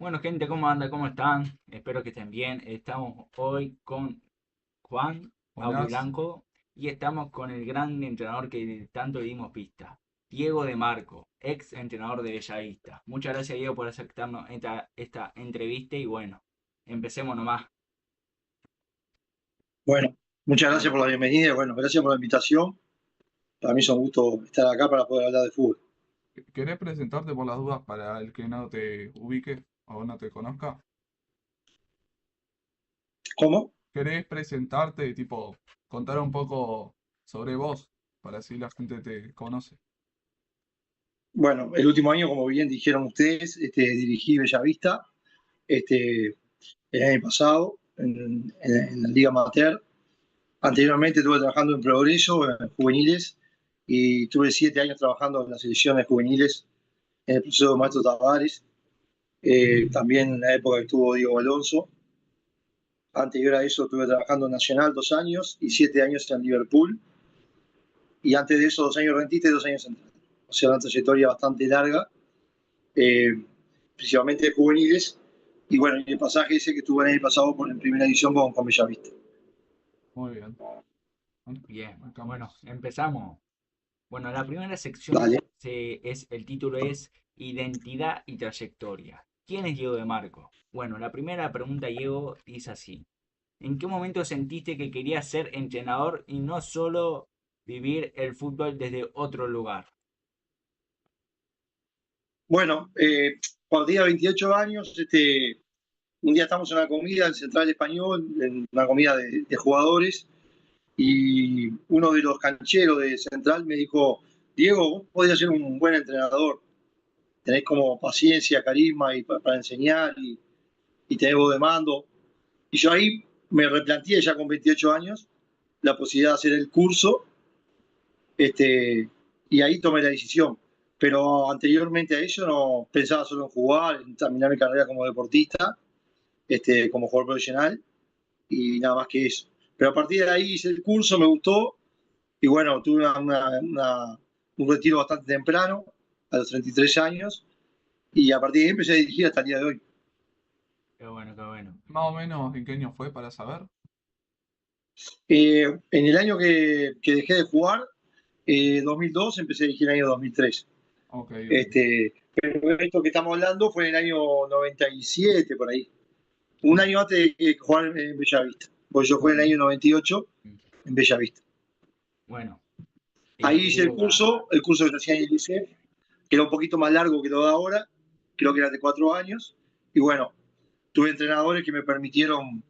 Bueno, gente, ¿cómo anda? ¿Cómo están? Espero que estén bien. Estamos hoy con Juan Buenas. Auriblanco y estamos con el gran entrenador que tanto le dimos pista, Diego de Marco, ex entrenador de Bellavista. Muchas gracias, Diego, por aceptarnos esta entrevista y bueno, empecemos nomás. Bueno, muchas gracias por la bienvenida y bueno, gracias por la invitación. Para mí es un gusto estar acá para poder hablar de fútbol. ¿Querés presentarte por las dudas para el que no te ubique o no te conozca? ¿Cómo? ¿Querés presentarte, tipo, contar un poco sobre vos para así la gente te conoce? Bueno, el último año, como bien dijeron ustedes, dirigí Bellavista el año pasado en la Liga Amateur. Anteriormente estuve trabajando en Progreso, en juveniles, y tuve 7 años trabajando en las selecciones juveniles en el proceso de Maestro Tavares. También en la época que estuvo Diego Alonso. Anterior a eso estuve trabajando en Nacional 2 años y 7 años en Liverpool. Y antes de eso 2 años rentista y 2 años central. O sea, una trayectoria bastante larga, eh, principalmente de juveniles. Y bueno, y el pasaje ese que tuve el año pasado en primera edición con Bellavista. Muy bien. Bien, bueno, empezamos. Bueno, la primera sección Dale. el título es Identidad y trayectoria. ¿Quién es Diego de Marco? Bueno, la primera pregunta, Diego, dice así. ¿En qué momento sentiste que querías ser entrenador y no solo vivir el fútbol desde otro lugar? Bueno, cuando tenía 28 años, un día estamos en una comida en Central Español, en una comida de jugadores, y uno de los cancheros de Central me dijo, Diego, vos podrías ser un buen entrenador, tenés como paciencia, carisma y para enseñar y tenés voz de mando. Y yo ahí me replanteé ya con 28 años la posibilidad de hacer el curso, y ahí tomé la decisión. Pero anteriormente a eso no pensaba solo en jugar, en terminar mi carrera como deportista, como jugador profesional y nada más que eso. Pero a partir de ahí hice el curso, me gustó y bueno, tuve un retiro bastante temprano, a los 33 años, y a partir de ahí empecé a dirigir hasta el día de hoy. Qué bueno, qué bueno. Más o menos en qué año fue para saber. En el año que dejé de jugar, 2002, empecé a dirigir en el año 2003. Ok, ok. Pero esto que estamos hablando fue en el año 97, por ahí. Un año antes de jugar en Bellavista. Porque yo jugué en el Bueno, año 98 en Bellavista. Bueno, Ahí hice Diego, el curso que se hacía en el ICEF, que era un poquito más largo que lo de ahora, creo que era de 4 años. Y bueno, tuve entrenadores que me permitieron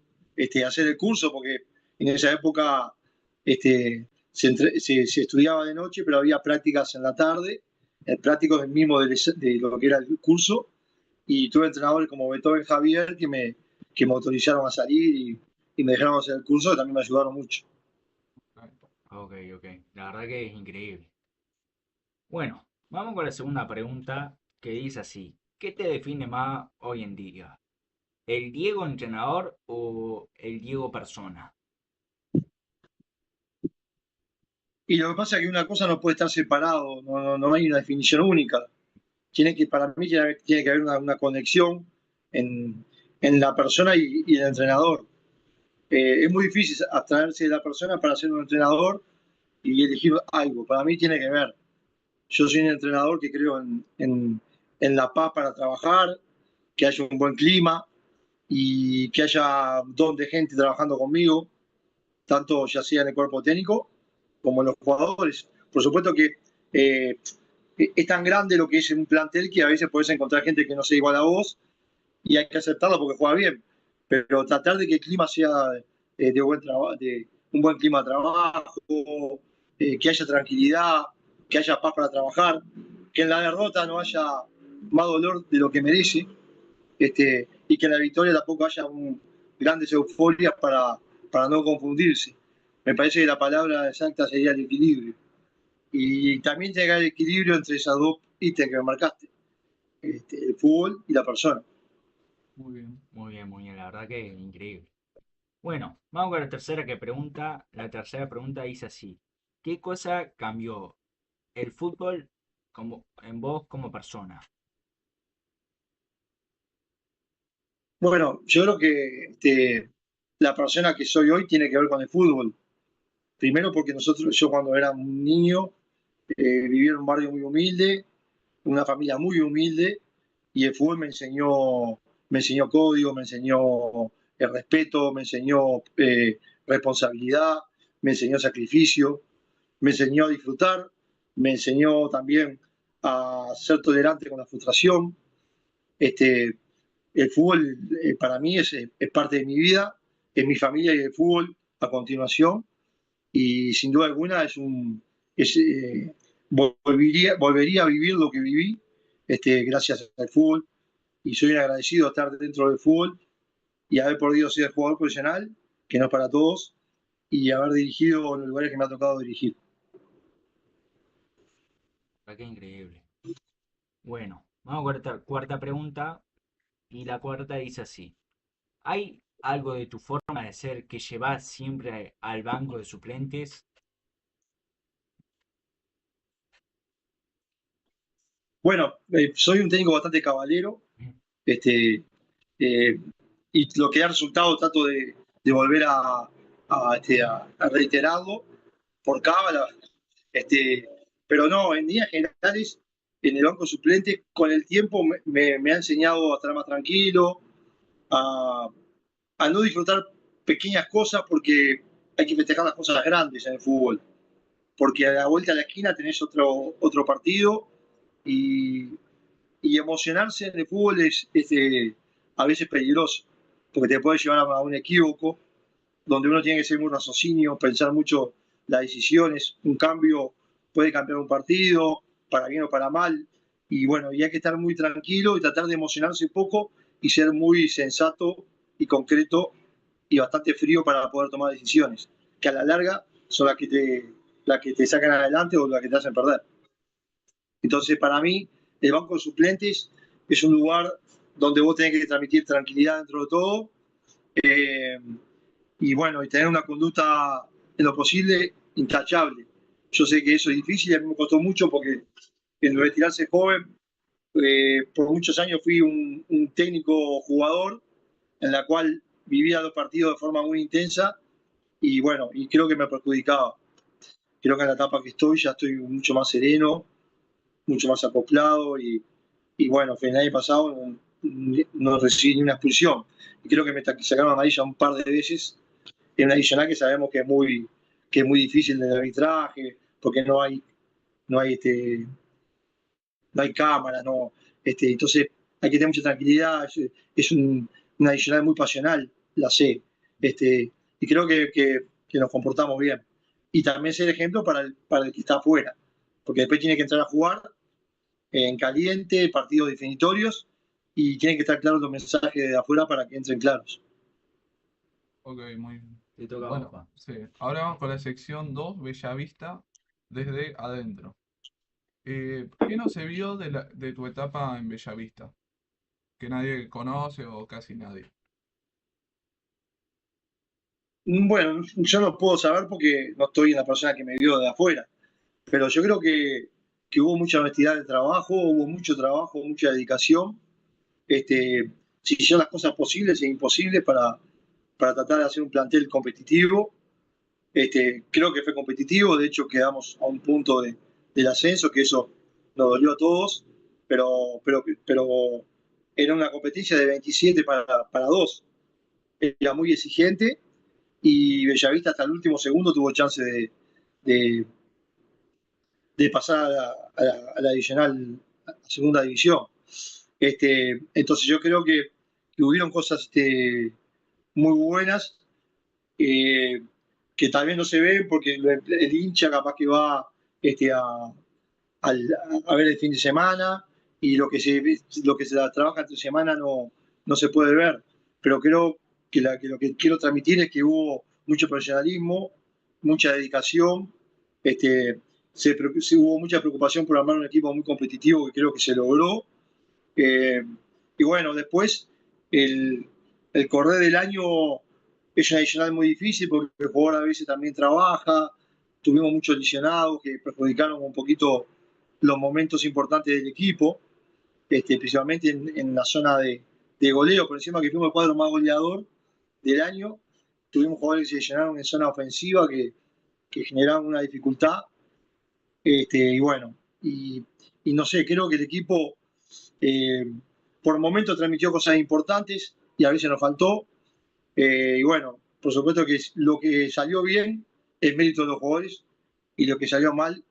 hacer el curso, porque en esa época se estudiaba de noche, pero había prácticas en la tarde, prácticos del mismo de lo que era el curso, y tuve entrenadores como Beethoven Javier que me autorizaron a salir y me dejaron hacer el curso, que también me ayudaron mucho. ok, ok. La verdad que es increíble. Bueno, vamos con la segunda pregunta que dice así. ¿Qué te define más hoy en día? ¿El Diego entrenador o el Diego persona? Y lo que pasa es que una cosa no puede estar separado, no hay una definición única. Para mí tiene que haber una conexión en, en la persona y el entrenador. Es muy difícil abstraerse de la persona para ser un entrenador y elegir algo. Para mí tiene que ver. Yo soy un entrenador que creo en la paz para trabajar, que haya un buen clima y que haya don de gente trabajando conmigo, tanto ya sea en el cuerpo técnico como en los jugadores. Por supuesto que eh, es tan grande lo que es un plantel que a veces puedes encontrar gente que no sea igual a vos y hay que aceptarlo porque juega bien. Pero tratar de que el clima sea de un buen clima de trabajo, que haya tranquilidad, que haya paz para trabajar, que en la derrota no haya más dolor de lo que merece, y que en la victoria tampoco haya grandes euforias para no confundirse. Me parece que la palabra exacta sería el equilibrio. Y también llegar al equilibrio entre esas dos ítems que me marcaste, el fútbol y la persona. Muy bien. Muy bien, la verdad que es increíble. Bueno, vamos con la tercera que pregunta. La tercera pregunta dice así. ¿Qué cosa cambió el fútbol en vos como persona? Bueno, yo creo que la persona que soy hoy tiene que ver con el fútbol. Primero porque yo cuando era un niño, vivía en un barrio muy humilde, una familia muy humilde, y el fútbol me enseñó código, me enseñó el respeto, me enseñó responsabilidad, me enseñó sacrificio, me enseñó a disfrutar, me enseñó también a ser tolerante con la frustración. Este, el fútbol para mí es parte de mi vida, es mi familia y el fútbol a continuación, y sin duda alguna volvería a vivir lo que viví gracias al fútbol, y soy un agradecido de estar dentro del fútbol y haber podido ser jugador profesional, que no es para todos, y haber dirigido en los lugares que me ha tocado dirigir. Ah, qué increíble. Bueno, vamos a cuarta pregunta. Y la cuarta dice así. ¿Hay algo de tu forma de ser que llevas siempre al banco de suplentes? Bueno, soy un técnico bastante caballero, este, eh, y lo que ha resultado trato de volver a reiterarlo por cábala, este, pero no, en líneas generales, en el banco suplente, con el tiempo me ha enseñado a estar más tranquilo, a, a no disfrutar pequeñas cosas porque hay que festejar las cosas grandes en el fútbol, porque a la vuelta de la esquina tenés otro partido y, y emocionarse en el fútbol es a veces peligroso, porque te puede llevar a un equívoco donde uno tiene que ser muy raciocinio, pensar mucho las decisiones, un cambio puede cambiar un partido, para bien o para mal, y bueno, y hay que estar muy tranquilo y tratar de emocionarse un poco y ser muy sensato y concreto y bastante frío para poder tomar decisiones, que a la larga son las que te sacan adelante o las que te hacen perder. Entonces, para mí, el banco de suplentes es un lugar donde vos tenés que transmitir tranquilidad dentro de todo, eh, y bueno, y tener una conducta en lo posible intachable. Yo sé que eso es difícil, a mí me costó mucho porque en retirarse joven, por muchos años fui un técnico jugador en la cual vivía los partidos de forma muy intensa y bueno, y creo que me perjudicaba. Creo que en la etapa que estoy ya estoy mucho más sereno, mucho más acoplado y bueno, el año pasado no recibí ni una expulsión. Y creo que me sacaron amarilla un par de veces en una adicional que sabemos que es muy difícil del arbitraje, porque no hay cámaras, entonces hay que tener mucha tranquilidad, es una adicional muy pasional, la sé, y creo que nos comportamos bien. Y también ser ejemplo para el que está afuera, porque después tiene que entrar a jugar en caliente, partidos definitorios, y tienen que estar claros los mensajes de afuera para que entren claros. Ok, muy bien. Te toca a vos, Bueno, Juan. sí. Ahora vamos con la sección 2, Bellavista, desde adentro. ¿Qué no se vio de tu etapa en Bellavista? Que nadie conoce o casi nadie. Bueno, yo no puedo saber porque no estoy en la persona que me vio de afuera, pero yo creo que hubo mucha honestidad de trabajo, hubo mucho trabajo, mucha dedicación. Se hicieron las cosas posibles e imposibles para tratar de hacer un plantel competitivo. Creo que fue competitivo, de hecho quedamos a un punto del ascenso, que eso nos dolió a todos, pero era una competencia de 27 para 2. Era muy exigente y Bellavista hasta el último segundo tuvo chance de, de pasar a la divisional, a segunda división. Entonces yo creo que hubieron cosas muy buenas, eh, que tal vez no se ven porque el hincha capaz que va este, a ver el fin de semana y lo que se trabaja entre semana no se puede ver. Pero creo que lo que quiero transmitir es que hubo mucho profesionalismo, mucha dedicación, hubo mucha preocupación por armar un equipo muy competitivo que creo que se logró. Eh, y bueno, después el, el correr del año es una adicional muy difícil porque el jugador a veces también trabaja. Tuvimos muchos lesionados que perjudicaron un poquito los momentos importantes del equipo, principalmente en la zona de goleo, por encima que fuimos el cuadro más goleador del año. Tuvimos jugadores que se llenaron en zona ofensiva que generaban una dificultad. Y bueno, y no sé, creo que el equipo por momentos transmitió cosas importantes y a veces nos faltó. Y bueno, por supuesto que lo que salió bien es mérito de los jugadores y lo que salió mal,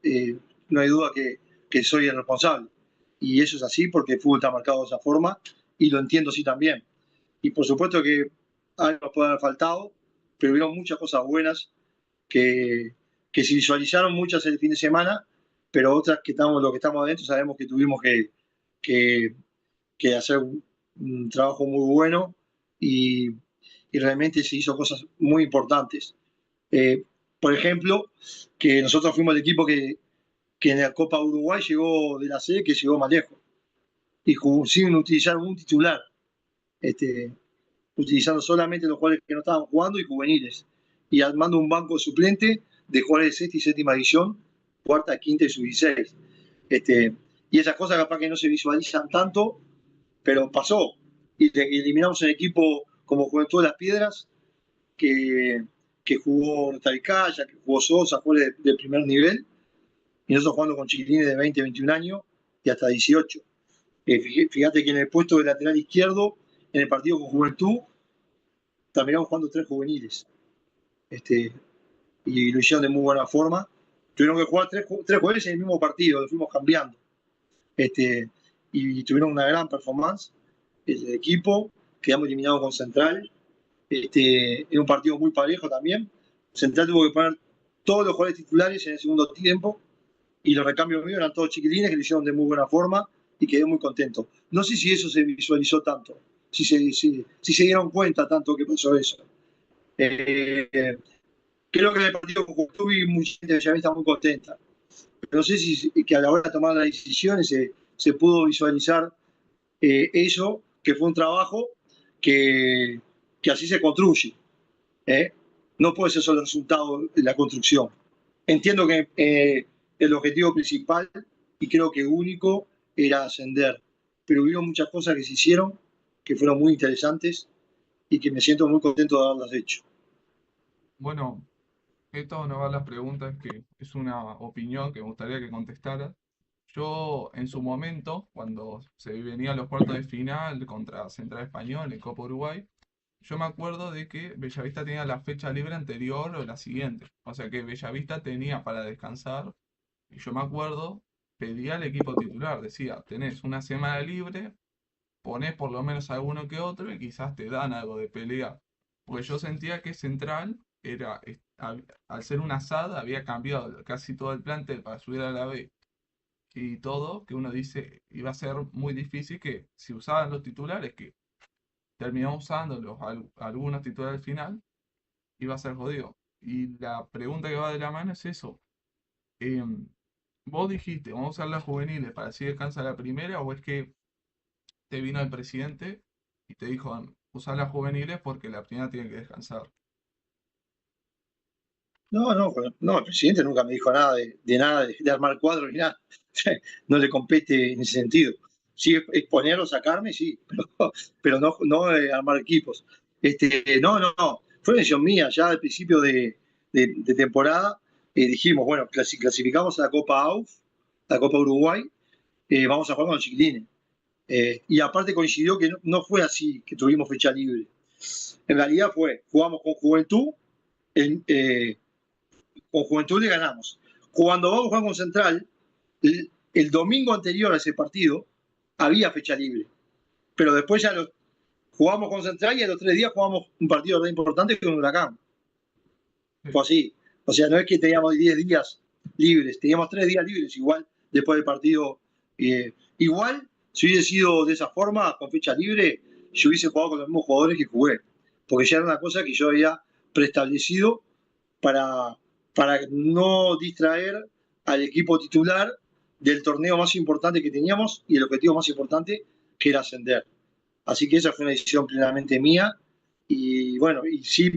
no hay duda que soy el responsable. Y eso es así porque el fútbol está marcado de esa forma y lo entiendo así también. Y por supuesto que algo nos puede haber faltado, pero hubieron muchas cosas buenas que se visualizaron, muchas el fin de semana, pero otras que estamos, los que estamos adentro sabemos que tuvimos que, que hacer un trabajo muy bueno y, y realmente se hizo cosas muy importantes. Por ejemplo, que nosotros fuimos el equipo que en la Copa Uruguay llegó de la sede, que llegó más lejos, y sin utilizar un titular, utilizando solamente los jugadores que no estaban jugando y juveniles, y armando un banco suplente de jugadores de sexta y séptima división, cuarta, quinta y sub-16. Y esas cosas capaz que no se visualizan tanto, pero pasó. Y eliminamos un equipo como Juventud de las Piedras, que jugó Taricaya, que jugó Sosa, jugadores de primer nivel, y nosotros jugando con chiquilines de 20, 21 años y hasta 18. Fíjate que en el puesto de lateral izquierdo, en el partido con Juventud, terminamos jugando 3 juveniles. Y lo hicieron de muy buena forma. Tuvieron que jugar 3 jugadores en el mismo partido, lo fuimos cambiando. Y tuvieron una gran performance. El equipo, quedamos eliminados con Central. En un partido muy parejo también. Central tuvo que poner todos los jugadores titulares en el segundo tiempo y los recambios míos eran todos chiquilines que lo hicieron de muy buena forma y quedé muy contento. No sé si eso se visualizó tanto, si se dieron cuenta tanto que pasó eso. Creo que en el partido con Juventud vi mucha gente que ya está muy contenta. Pero no sé si que a la hora de tomar las decisiones se pudo visualizar eso, que fue un trabajo que así se construye. No puede ser solo el resultado de la construcción. Entiendo que el objetivo principal y creo que único era ascender, pero hubo muchas cosas que se hicieron que fueron muy interesantes y que me siento muy contento de haberlas hecho. Bueno, esto no va a las preguntas, que es una opinión que me gustaría que contestaras. Yo, en su momento, cuando se venían los cuartos de final contra Central Español en Copa Uruguay, yo me acuerdo de que Bellavista tenía la fecha libre anterior o la siguiente. O sea que Bellavista tenía para descansar. Y yo me acuerdo, pedía al equipo titular, decía, tenés una semana libre, ponés por lo menos alguno que otro y quizás te dan algo de pelea. Porque yo sentía que Central era, al ser una asada, había cambiado casi todo el plantel para subir a la B y todo, que uno dice iba a ser muy difícil que si usaban los titulares, que terminamos usándolos algunos titulares al final, iba a ser jodido. Y la pregunta que va de la mano es eso. em, Vos dijiste, vamos a usar las juveniles para así descansa la primera, o es que te vino el presidente y te dijo, usar las juveniles porque la primera tiene que descansar. No, el presidente nunca me dijo nada de nada, de armar cuadros ni nada. No le compete en ese sentido. Sí, es ponerlo, sacarme, sí, pero no armar equipos. No. Fue decisión mía, ya al principio de temporada dijimos, bueno, clasificamos a la Copa AUF, la Copa Uruguay, vamos a jugar con los chiquilines. Y aparte coincidió que no fue así que tuvimos fecha libre. En realidad jugamos con Juventud, con Juventud le ganamos. Cuando vamos a jugar con Central, el domingo anterior a ese partido había fecha libre. Pero después ya jugamos con Central y a los 3 días jugamos un partido re importante con Huracán. Fue así. O sea, no es que teníamos 10 días libres, teníamos 3 días libres igual después del partido. Igual, si hubiese sido de esa forma, con fecha libre, yo hubiese jugado con los mismos jugadores que jugué. Porque ya era una cosa que yo había preestablecido para, para no distraer al equipo titular del torneo más importante que teníamos y el objetivo más importante que era ascender. Así que esa fue una decisión plenamente mía y bueno, y sí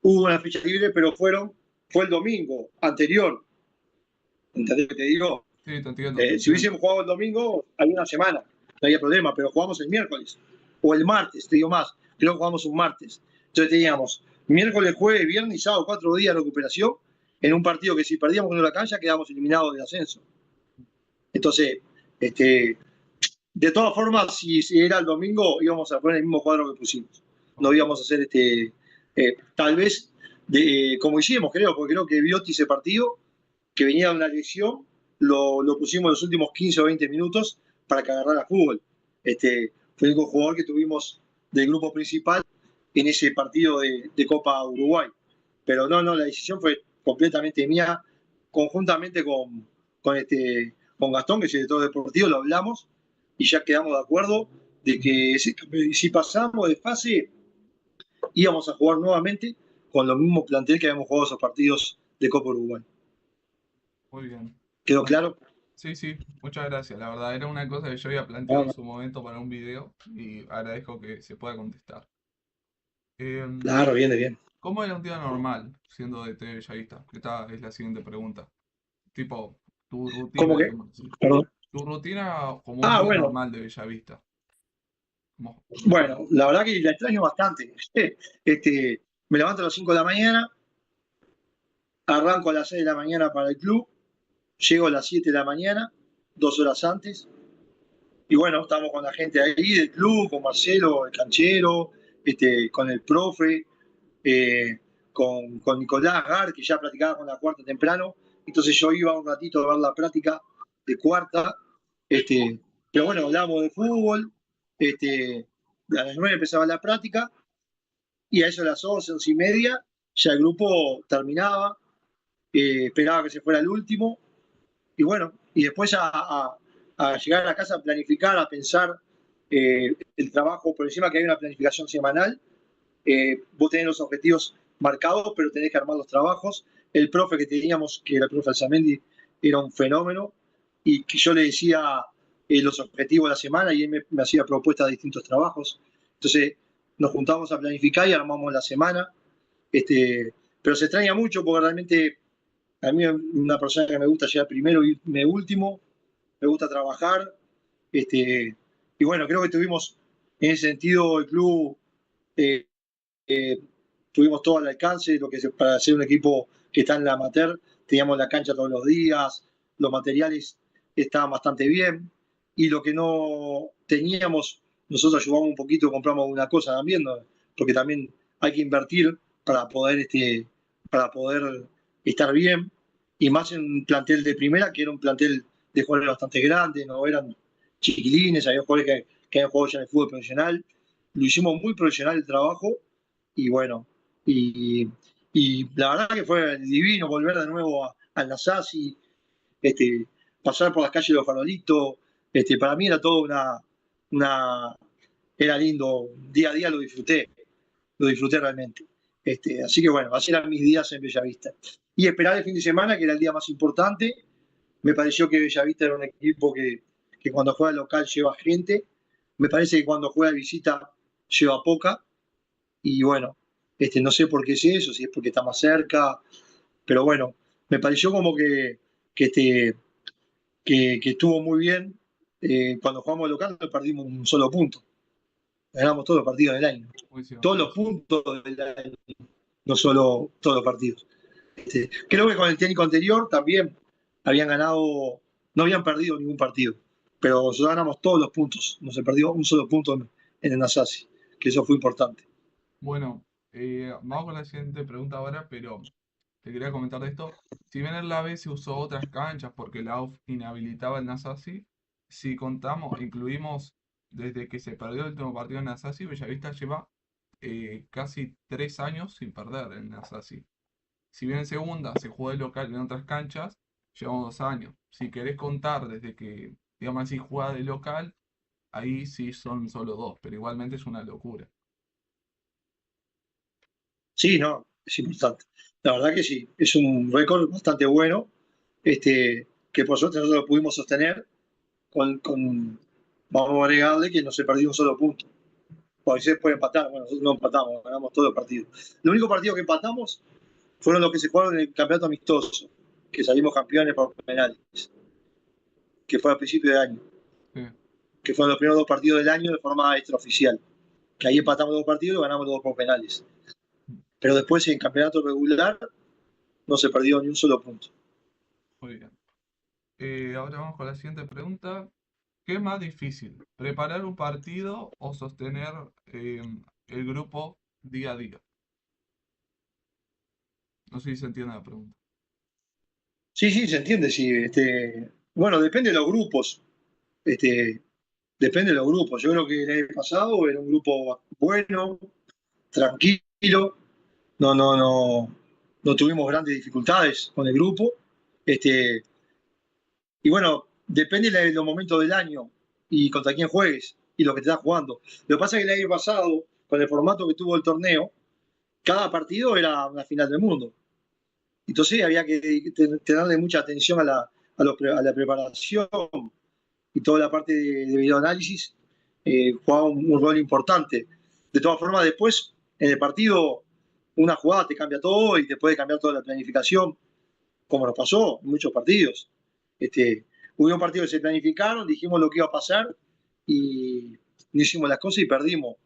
hubo una fecha libre, pero fue el domingo anterior. ¿Entendés lo que te digo? Sí, te entiendo, Si hubiésemos jugado el domingo, había una semana. no había problema, pero jugamos el miércoles o el martes, te digo más, creo que jugamos un martes. Entonces teníamos miércoles, jueves, viernes y sábado, 4 días de recuperación en un partido que si perdíamos con la cancha quedábamos eliminados del ascenso. Entonces, de todas formas, si era el domingo, íbamos a poner el mismo cuadro que pusimos. No íbamos a hacer tal vez, como hicimos, creo, porque creo que Viotti ese partido, que venía de una lesión, lo pusimos en los últimos 15 o 20 minutos para que agarrara fútbol. Fue el único jugador que tuvimos del grupo principal en ese partido de Copa Uruguay. Pero no, la decisión fue completamente mía, conjuntamente con Gastón, que es el director deportivo, lo hablamos y ya quedamos de acuerdo de que si pasamos de fase íbamos a jugar nuevamente con los mismos plantel que habíamos jugado esos partidos de Copa Uruguay. Muy bien. ¿Quedó Bueno, claro? sí, muchas gracias. La verdad era una cosa que yo había planteado en su momento para un video y agradezco que se pueda contestar. Claro, bien. ¿Cómo era un día normal siendo DT de Bellavista? Esta es la siguiente pregunta. Tipo, tu ¿Cómo rutina, que? digamos así. Perdón. Tu rutina como un día Bueno, normal de Bellavista. Como- bueno, la verdad que la extraño bastante. Me levanto a las 5 de la mañana, arranco a las 6 de la mañana para el club, llego a las 7 de la mañana, 2 horas antes, y bueno, estamos con la gente ahí del club, con Marcelo, el canchero, con el profe, con Nicolás Gar, que ya practicaba con la cuarta temprano, entonces yo iba un ratito a ver la práctica de cuarta, pero bueno, hablábamos de fútbol, a las 9 empezaba la práctica, y a eso a las 11, 11:30, ya el grupo terminaba, esperaba que se fuera el último, y bueno, y después a llegar a la casa a planificar, a pensar el trabajo, por encima que hay una planificación semanal, vos tenés los objetivos marcados, pero tenés que armar los trabajos. El profe que teníamos, que era el profe Alzamendi, era un fenómeno, y que yo le decía los objetivos de la semana y él me hacía propuestas de distintos trabajos. Entonces nos juntábamos a planificar y armamos la semana. Pero se extraña mucho porque realmente a mí es una persona que me gusta llegar primero y irme último, me gusta trabajar, y bueno, creo que tuvimos en ese sentido el club, eh, eh, tuvimos todo al alcance, para ser un equipo que está en la amateur, teníamos la cancha todos los días, los materiales estaban bastante bien, y lo que no teníamos, nosotros ayudamos un poquito, compramos una cosa también, ¿no? Porque también hay que invertir para poder estar bien, y más en un plantel de primera, que era un plantel de jugadores bastante grande, no eran chiquilines, había jugadores que habían jugado ya en el fútbol profesional, lo hicimos muy profesional el trabajo, y bueno, y, y la verdad que fue divino volver de nuevo al Nasasi, pasar por las calles de los farolitos, para mí era todo era lindo, día a día lo disfruté realmente. Así que bueno, así eran mis días en Bellavista. Y esperar el fin de semana, que era el día más importante. Me pareció que Bellavista era un equipo que cuando juega local lleva gente. Me parece que cuando juega de visita lleva poca. Y bueno, no sé por qué es eso, si es porque está más cerca, pero bueno, me pareció como que, este, que estuvo muy bien. Cuando jugamos local no perdimos un solo punto, ganamos todos los partidos del año, Muy cierto todos los eso. puntos del año, no solo todos los partidos. Creo que con el técnico anterior también habían ganado, no habían perdido ningún partido, pero nosotros ganamos todos los puntos, no se perdió un solo punto en el Nasasi, que eso fue importante. Bueno, vamos con la siguiente pregunta ahora, pero te quería comentar de esto. Si bien el AVE se usó otras canchas porque la AUF inhabilitaba el Nasasi, si contamos, incluimos desde que se perdió el último partido en Nasasi, Bellavista lleva casi 3 años sin perder en Nasasi. Si bien en segunda se jugó de local en otras canchas, llevamos 2 años. Si querés contar desde que, digamos así, juega de local, ahí sí son solo dos, pero igualmente es una locura. Sí, no, es importante. La verdad que sí, es un récord bastante bueno, que por suerte nosotros lo pudimos sostener vamos a agregarle que no se perdió un solo punto. Porque se puede empatar, bueno, nosotros no empatamos, ganamos todos los partidos. El único partido que empatamos fueron los que se jugaron en el campeonato amistoso, que salimos campeones por penales, que fue a principio de año. Sí. que fueron los primeros 2 partidos del año de forma extraoficial, que ahí empatamos 2 partidos y ganamos los 2 por penales. Pero después en campeonato regular no se perdió ni un solo punto. Muy bien. Ahora vamos con la siguiente pregunta. ¿Qué es más difícil? ¿Preparar un partido o sostener el grupo día a día? No sé si se entiende la pregunta. Sí, sí, se entiende. Sí, bueno, depende de los grupos. Depende de los grupos. Yo creo que el año pasado era un grupo bueno, tranquilo. No tuvimos grandes dificultades con el grupo. Y bueno, depende de los momentos del año y contra quién juegues y lo que te estás jugando. Lo que pasa es que el año pasado, con el formato que tuvo el torneo, cada partido era una final del mundo. Entonces había que tenerle mucha atención a la preparación y toda la parte de videoanálisis jugaba un rol importante. De todas formas, después, en el partido, una jugada te cambia todo y te puede cambiar toda la planificación, como nos pasó en muchos partidos. Hubo partidos que se planificaron, dijimos lo que iba a pasar y no hicimos las cosas y perdimos.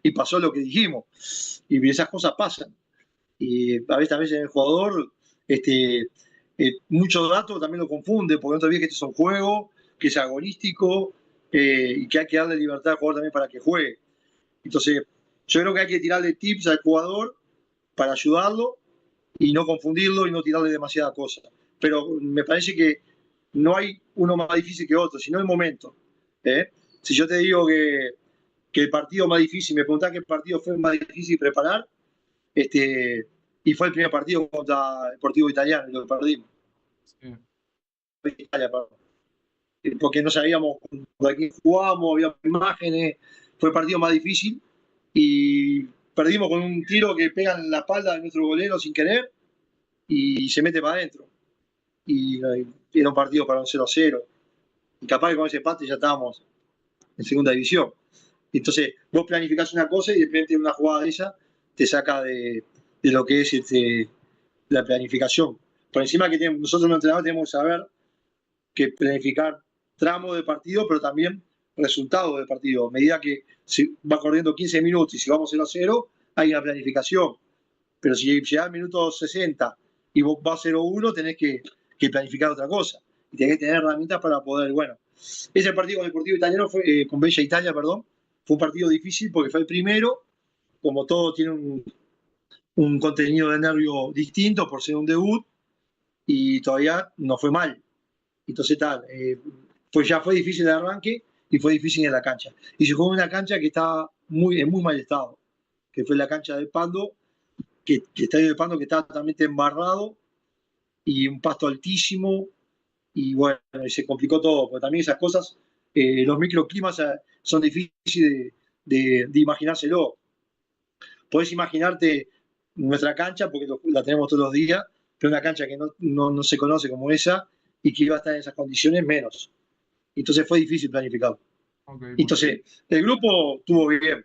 Y pasó lo que dijimos. Y esas cosas pasan. Y a veces en el jugador, muchos datos también lo confunde, porque no te olvides que esto es un juego, que es agonístico y que hay que darle libertad al jugador también para que juegue. Entonces, yo creo que hay que tirarle tips al jugador para ayudarlo y no confundirlo y no tirarle demasiada cosa. Pero me parece que no hay uno más difícil que otro, sino el momento. Si yo te digo que el partido más difícil, me preguntás qué partido fue más difícil preparar, y fue el primer partido contra el Deportivo Italiano y lo perdimos. Sí. Italia, perdón. Porque no sabíamos contra quién jugábamos, había imágenes, fue el partido más difícil y perdimos con un tiro que pega en la espalda de nuestro golero sin querer y se mete para adentro. Y era un partido para un 0-0. Y capaz que con ese empate ya estábamos en segunda división. Entonces, vos planificás una cosa y de repente una jugada de esa te saca de lo que es la planificación. Por encima que nosotros los entrenadores tenemos que saber que planificar tramos de partido, pero también resultados de partido. A medida que se va corriendo 15 minutos y si vamos 0-0, hay una planificación. Pero si llega al minuto 60 y vos vas 0-1, tenés que planificar otra cosa. Y tenés que tener herramientas para poder, bueno. Ese partido con el Deportivo Italiano, con Bella Italia, perdón, fue un partido difícil porque fue el primero. Como todo tiene un contenido de nervio distinto por ser un debut y todavía no fue mal. Entonces tal, pues ya fue difícil el arranque y fue difícil en la cancha. Y se jugó en una cancha que estaba en muy mal estado, que fue la cancha del Pando, que el estadio de Pando que estaba totalmente embarrado y un pasto altísimo y bueno, se complicó todo, porque también esas cosas, los microclimas son difíciles de imaginárselo. Podés imaginarte nuestra cancha, porque la tenemos todos los días, pero una cancha que no se conoce como esa y que iba a estar en esas condiciones menos. Entonces fue difícil planificar. Okay, Entonces, el grupo estuvo bien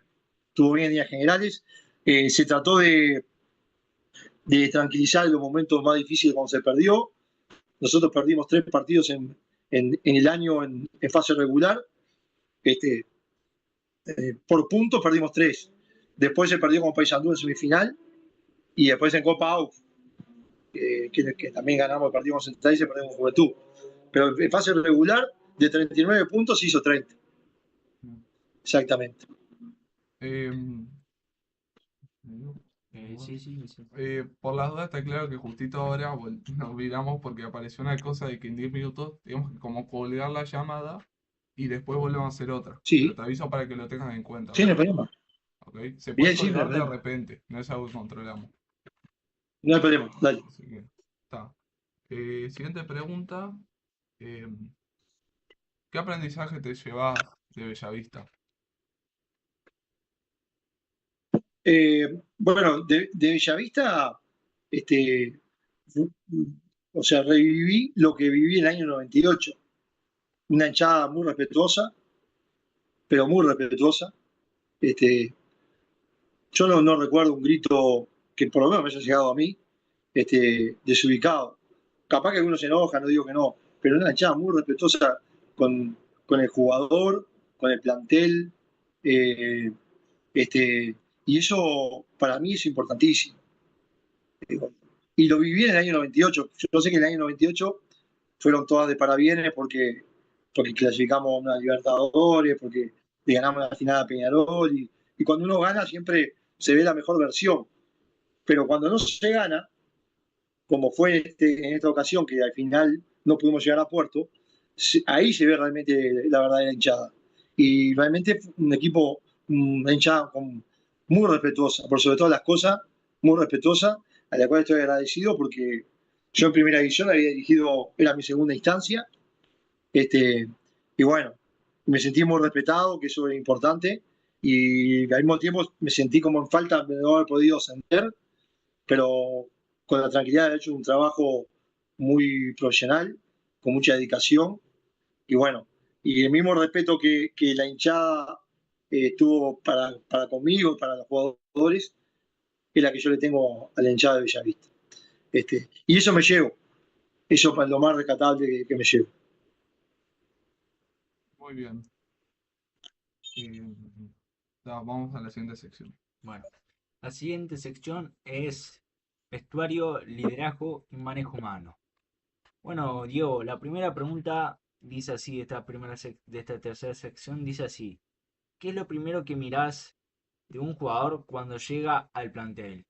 en líneas generales. Se trató de tranquilizar en los momentos más difíciles cuando se perdió. Nosotros perdimos 3 partidos en el año en fase regular. Por puntos perdimos 3. Después se perdió con Paysandú en semifinal y después en Copa AUF, que también ganamos el partido con Central y se perdió con Juventud. Pero en fase regular, de 39 puntos se hizo 30. Exactamente. Sí. Por las dudas está claro que justito ahora nos olvidamos porque apareció una cosa de que en 10 minutos tenemos que como colgar la llamada y después volvemos a hacer otra. Sí. Pero te aviso para que lo tengas en cuenta. Sí, no hay problema. ¿Okay? Se Bien, puede sí, no hay colgar de problema. repente, no es algo que controlamos. No hay problema, dale. Así que, está. Siguiente pregunta. ¿Qué aprendizaje te llevas de Bellavista? Bueno, de Bellavista, o sea, reviví lo que viví en el año 98. Una hinchada muy respetuosa, pero muy respetuosa. Yo no recuerdo un grito que por lo menos me haya llegado a mí, desubicado. Capaz que algunos se enojan, no digo que no, pero una hinchada muy respetuosa con el jugador, con el plantel, eh, y eso para mí es importantísimo. Y lo viví en el año 98. Yo sé que en el año 98 fueron todas de parabienes porque clasificamos a una Libertadores, porque le ganamos la final a Peñarol, y cuando uno gana siempre se ve la mejor versión. Pero cuando no se gana, como fue en esta ocasión, que al final no pudimos llegar a puerto, ahí se ve realmente la verdadera hinchada. Y realmente un equipo, una hinchada muy respetuosa, por sobre todas las cosas, muy respetuosa, a la cual estoy agradecido porque yo en primera división había dirigido, era mi segunda instancia, y bueno, me sentí muy respetado, que eso es importante, y al mismo tiempo me sentí como en falta de no haber podido ascender, pero con la tranquilidad de haber hecho un trabajo muy profesional, con mucha dedicación, y bueno, y el mismo respeto que la hinchada tuvo para conmigo, para los jugadores, es la que yo le tengo a la hinchada de Bellavista. Y eso me llevo, eso es lo más rescatable que me llevo. Muy bien. Eh, vamos a la siguiente sección. Bueno, la siguiente sección es vestuario, liderazgo y manejo humano. Bueno, Diego, la primera pregunta dice así, de esta tercera sección, dice así. ¿Qué es lo primero que mirás de un jugador cuando llega al plantel?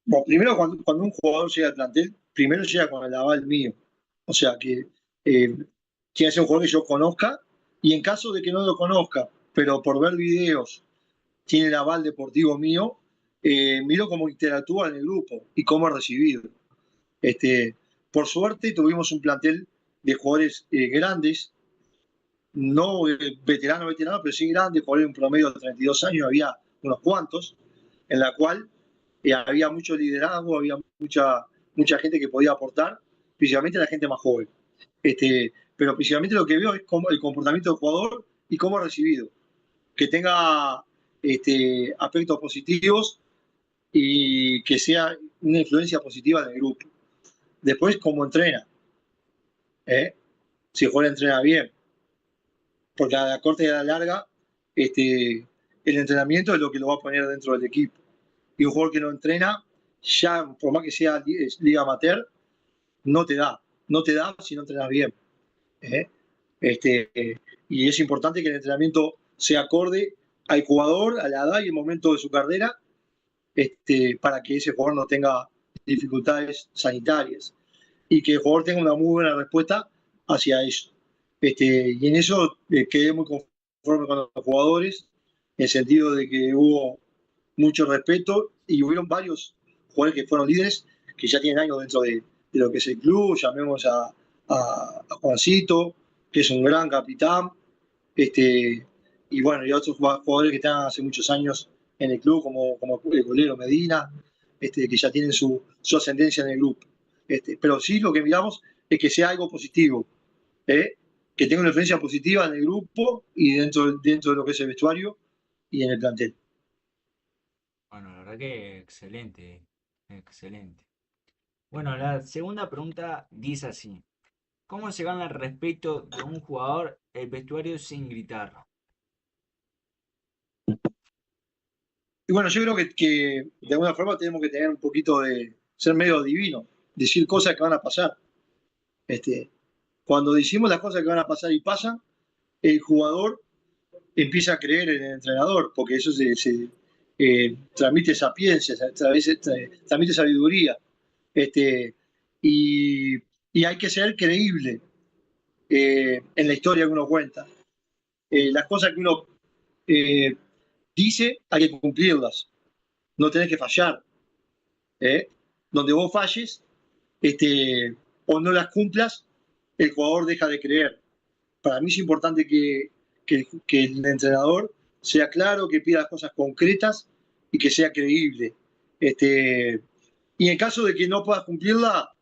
Bueno, primero, cuando un jugador llega al plantel, primero llega con el aval mío. O sea, que tiene que ser un jugador que yo conozca, y en caso de que no lo conozca, pero por ver videos tiene el aval deportivo mío, miro cómo interactúa en el grupo y cómo ha recibido. Por suerte tuvimos un plantel de jugadores grandes, no veteranos, pero sí grandes, jugadores de un promedio de 32 años, había unos cuantos, en la cual había mucho liderazgo, había mucha gente que podía aportar, principalmente la gente más joven. Pero principalmente lo que veo es cómo, el comportamiento del jugador y cómo ha recibido. Que tenga aspectos positivos y que sea una influencia positiva en el grupo. Después, cómo entrena. ¿Eh? Si el jugador entrena bien. Porque a la corta y a la larga, el entrenamiento es lo que lo va a poner dentro del equipo. Y un jugador que no entrena, ya por más que sea liga amateur, no te da si no entrenas bien. ¿Eh? Y es importante que el entrenamiento sea acorde al jugador, a la edad y el momento de su carrera, para que ese jugador no tenga dificultades sanitarias y que el jugador tenga una muy buena respuesta hacia eso. Y en eso quedé muy conforme con los jugadores, en el sentido de que hubo mucho respeto y hubieron varios jugadores que fueron líderes que ya tienen años dentro de lo que es el club. Llamemos a Juancito, que es un gran capitán, y bueno, y otros jugadores que están hace muchos años en el club, como el golero Medina, que ya tienen su ascendencia en el grupo. Pero sí lo que miramos es que sea algo positivo, ¿eh? Que tenga una influencia positiva en el grupo y dentro de lo que es el vestuario y en el plantel. Bueno, la verdad que excelente, excelente. Bueno, la segunda pregunta dice así. ¿Cómo se gana el respeto de un jugador el vestuario sin gritar? Y bueno, yo creo que de alguna forma tenemos que tener un poquito de ser medio divino, decir cosas que van a pasar. Cuando decimos las cosas que van a pasar y pasan, el jugador empieza a creer en el entrenador, porque eso transmite sapiencia, transmite sabiduría. Y, y hay que ser creíble en la historia que uno cuenta. Las cosas que uno eh, dice hay que cumplirlas, no tenés que fallar. ¿Eh? Donde vos falles o no las cumplas, el jugador deja de creer. Para mí es importante que el entrenador sea claro, que pida cosas concretas y que sea creíble. Y en caso de que no puedas cumplirla,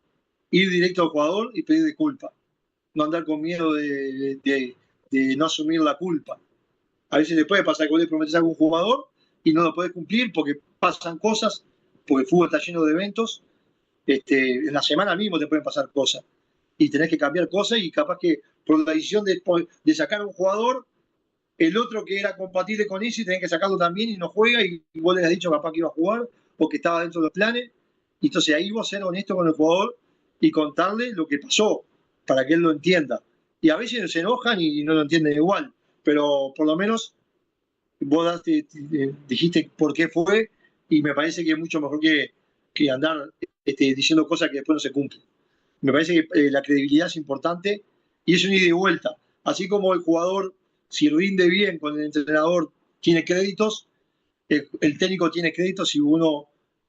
ir directo al jugador y pedir disculpas. No andar con miedo de no asumir la culpa. A veces le puede pasar que vos le prometes a algún jugador y no lo puedes cumplir porque pasan cosas, porque el fútbol está lleno de eventos. En la semana mismo te pueden pasar cosas. y tenés que cambiar cosas y capaz que por la decisión de sacar a un jugador, el otro que era compatible con ese tenés que sacarlo también y no juega y vos le has dicho capaz que iba a jugar porque estaba dentro de los planes. Y entonces ahí vos ser honesto con el jugador y contarle lo que pasó para que él lo entienda. Y a veces se enojan y no lo entienden igual, pero por lo menos vos dijiste por qué fue y me parece que es mucho mejor que andar diciendo cosas que después no se cumplen. Me parece que la credibilidad es importante y es un ida y vuelta. Así como el jugador, si rinde bien con el entrenador, tiene créditos, el técnico tiene créditos si uno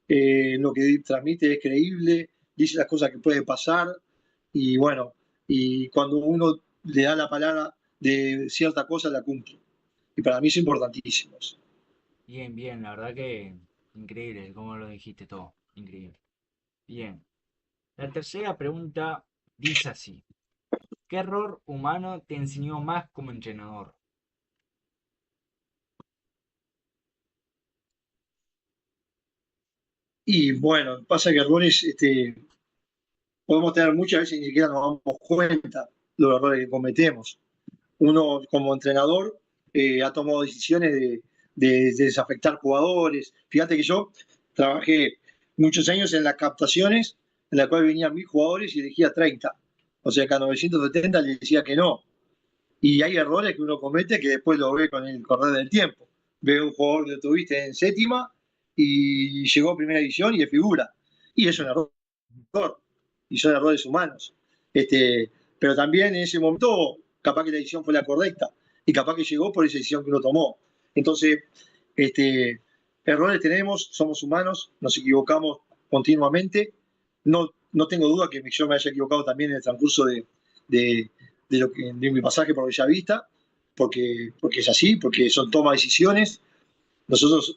lo que transmite es creíble, dice las cosas que pueden pasar y bueno, y cuando uno le da la palabra de cierta cosa, la cumple. Y para mí es importantísimo eso. Bien, bien, la verdad que increíble cómo lo dijiste todo. Increíble. Bien. La tercera pregunta dice así. ¿Qué error humano te enseñó más como entrenador? Y bueno, pasa que errores podemos tener muchas veces y ni siquiera nos damos cuenta de los errores que cometemos. Uno como entrenador ha tomado decisiones de desafectar jugadores. Fíjate que yo trabajé muchos años en las captaciones, en la cual venían 1.000 jugadores y elegía 30. O sea que a 970 le decía que no. Y hay errores que uno comete que después lo ve con el correr del tiempo. Ve un jugador que tuviste en séptima y llegó a primera división y es figura. Y es un error. Y son errores humanos. Pero también en ese momento, capaz que la decisión fue la correcta y capaz que llegó por esa decisión que uno tomó. Entonces, errores tenemos, somos humanos, nos equivocamos continuamente. No tengo duda que yo me haya equivocado también en el transcurso de mi pasaje por Bellavista, porque es así, porque son toma de decisiones. Nosotros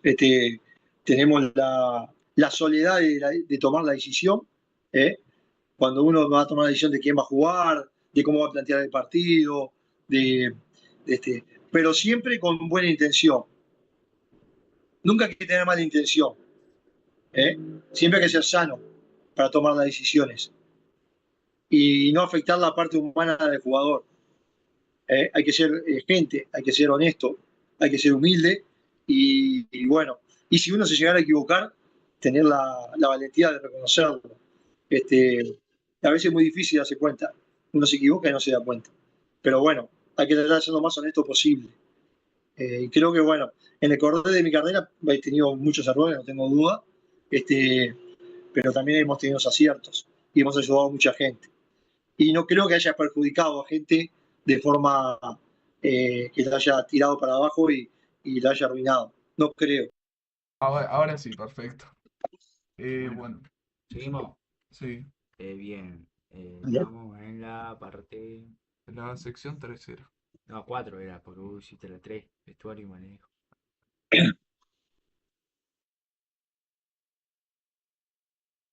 tenemos la soledad de tomar la decisión. ¿eh? Cuando uno va a tomar la decisión de quién va a jugar, de cómo va a plantear el partido, de, pero siempre con buena intención. Nunca hay que tener mala intención. ¿eh? Siempre hay que ser sano para tomar las decisiones y no afectar la parte humana del jugador. Hay que ser gente, hay que ser honesto, hay que ser humilde y bueno, y si uno se llegara a equivocar, tener la valentía de reconocerlo. A veces es muy difícil darse cuenta. Uno se equivoca y no se da cuenta. Pero bueno, hay que tratar de ser lo más honesto posible. Y creo que, bueno, en el correr de mi carrera he tenido muchos errores, no tengo duda, pero también hemos tenido aciertos y hemos ayudado a mucha gente. Y no creo que haya perjudicado a gente de forma que la haya tirado para abajo y la haya arruinado. No creo. Ahora sí, perfecto. Bueno, Bueno, ¿seguimos? sí, Bien. ¿Bien? Estamos en la parte... la sección 3-0. No, 4 era, porque vos hiciste la 3. Vestuario y manejo.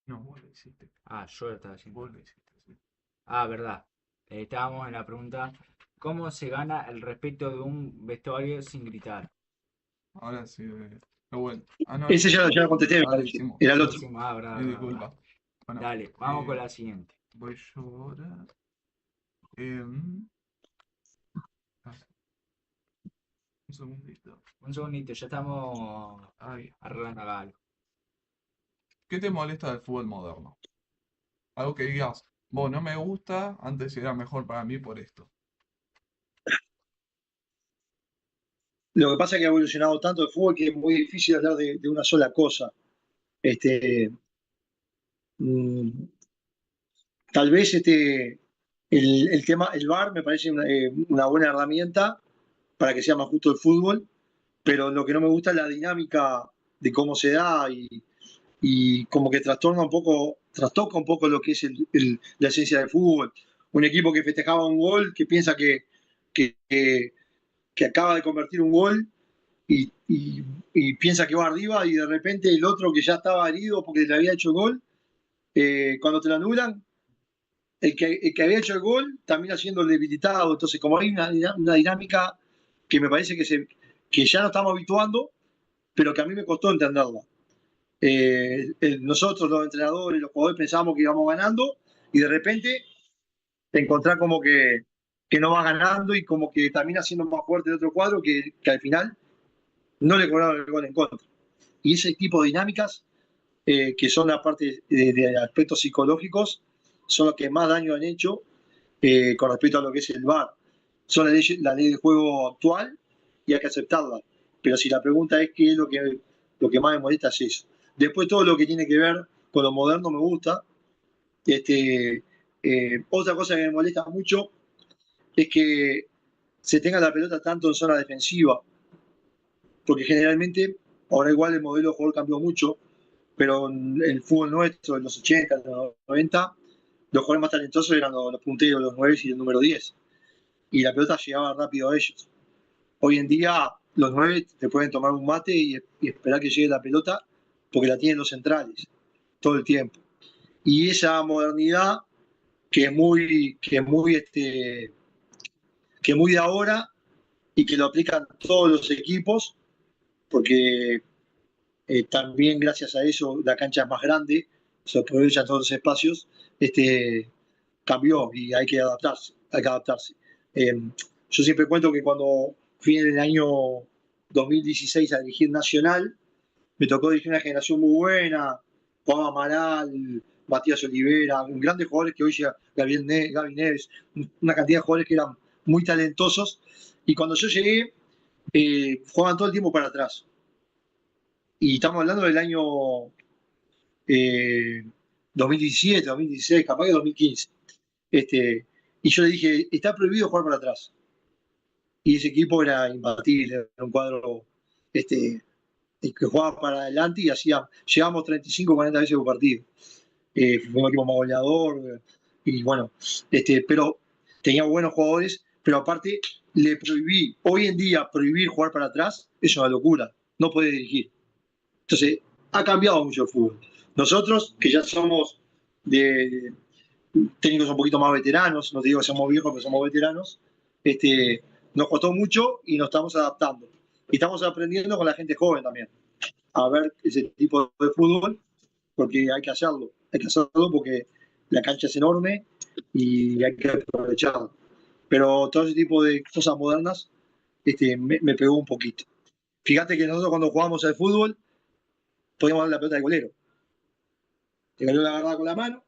No, vos lo hiciste. Ah, yo lo estaba haciendo. Vos lo hiciste, sí. Ah, verdad. Estábamos en la pregunta, ¿cómo se gana el respeto de un vestuario sin gritar? Ahora sí. Bueno. Ah, no, Ese ya lo contesté, me ahora parece. hicimos. Era el Ya otro. hicimos, ah, verdad, verdad, verdad. Disculpa. Bueno, Dale, vamos con la siguiente. voy yo ahora. Em, ah, un segundito. Un segundito, ya estamos Ahí. arreglando acá algo. ¿Qué te molesta del fútbol moderno? Algo que digas, vos no me gusta, antes era mejor para mí por esto. Lo que pasa es que ha evolucionado tanto el fútbol que es muy difícil hablar de una sola cosa. Este, mm, Tal vez el tema, el VAR me parece una buena herramienta para que sea más justo el fútbol, pero lo que no me gusta es la dinámica de cómo se da y como que trastoca un poco lo que es la esencia del fútbol. Un equipo que festejaba un gol, que piensa que, que acaba de convertir un gol y piensa que va arriba y de repente el otro que ya estaba herido porque le había hecho el gol, cuando te lo anulan, el que había hecho el gol termina siendo debilitado. Entonces, como hay una dinámica que me parece que ya no estamos habituando, pero que a mí me costó entenderla. Nosotros, los entrenadores, los jugadores, pensábamos que íbamos ganando y de repente te encontrás como que no va ganando y como que termina siendo más fuerte el otro cuadro que al final no le cobraron el gol en contra. Y ese tipo de dinámicas, que son la parte de aspectos psicológicos, son los que más daño han hecho con respecto a lo que es el VAR. Son la ley del juego actual y hay que aceptarla. Pero si la pregunta es qué es lo que más me molesta, es eso. Después todo lo que tiene que ver con lo moderno me gusta. Otra cosa que me molesta mucho es que se tenga la pelota tanto en zona defensiva, porque generalmente, ahora igual el modelo de jugador cambió mucho, pero en el fútbol nuestro, en los 80, en los 90, los jugadores más talentosos eran los punteros, los 9 y el número 10. Y la pelota llegaba rápido a ellos. Hoy en día, los 9 te pueden tomar un mate y esperar que llegue la pelota porque la tienen los centrales todo el tiempo. Y esa modernidad que es muy de ahora y que lo aplican todos los equipos, porque también gracias a eso la cancha es más grande, se aprovechan todos los espacios, cambió y hay que adaptarse, hay que adaptarse. Yo siempre cuento que cuando fui en el año 2016 a dirigir Nacional, me tocó dirigir una generación muy buena, Juan Amaral, Matías Olivera, grandes jugadores que hoy llega Gaby Neves, una cantidad de jugadores que eran muy talentosos, y cuando yo llegué, jugaban todo el tiempo para atrás. Y estamos hablando del año 2017, 2016, capaz que 2015. Y yo le dije, está prohibido jugar para atrás. Y ese equipo era imbatible, era un cuadro que jugaba para adelante y llegábamos 35, 40 veces por partido. Fue un equipo más goleador, y bueno, pero tenía buenos jugadores, pero aparte le prohibí, hoy en día prohibir jugar para atrás es una locura, no puede dirigir. Entonces, ha cambiado mucho el fútbol. Nosotros, que ya somos de técnicos un poquito más veteranos, no te digo que somos viejos, pero somos veteranos, nos costó mucho y nos estamos adaptando. Y estamos aprendiendo con la gente joven también, a ver ese tipo de fútbol, porque hay que hacerlo porque la cancha es enorme y hay que aprovecharlo. Pero todo ese tipo de cosas modernas me pegó un poquito. Fíjate que nosotros cuando jugábamos al fútbol podíamos dar la pelota de golero. Te ganó la agarrada con la mano,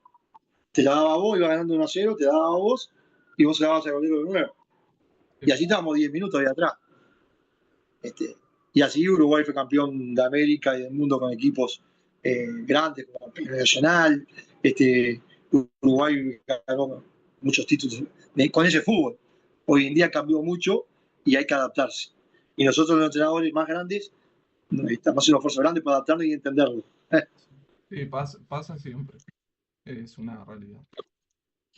te la daba a vos, iba ganando 1-0, te daba a vos y vos se la dabas al golero de nuevo. Y así estábamos 10 minutos ahí atrás. Y así Uruguay fue campeón de América y del mundo con equipos grandes, como Nacional. Uruguay ganó muchos títulos con ese fútbol. Hoy en día cambió mucho y hay que adaptarse. Y nosotros, los entrenadores más grandes, estamos haciendo un esfuerzo grande para adaptarnos y entenderlo. Sí, pasa siempre. Es una realidad.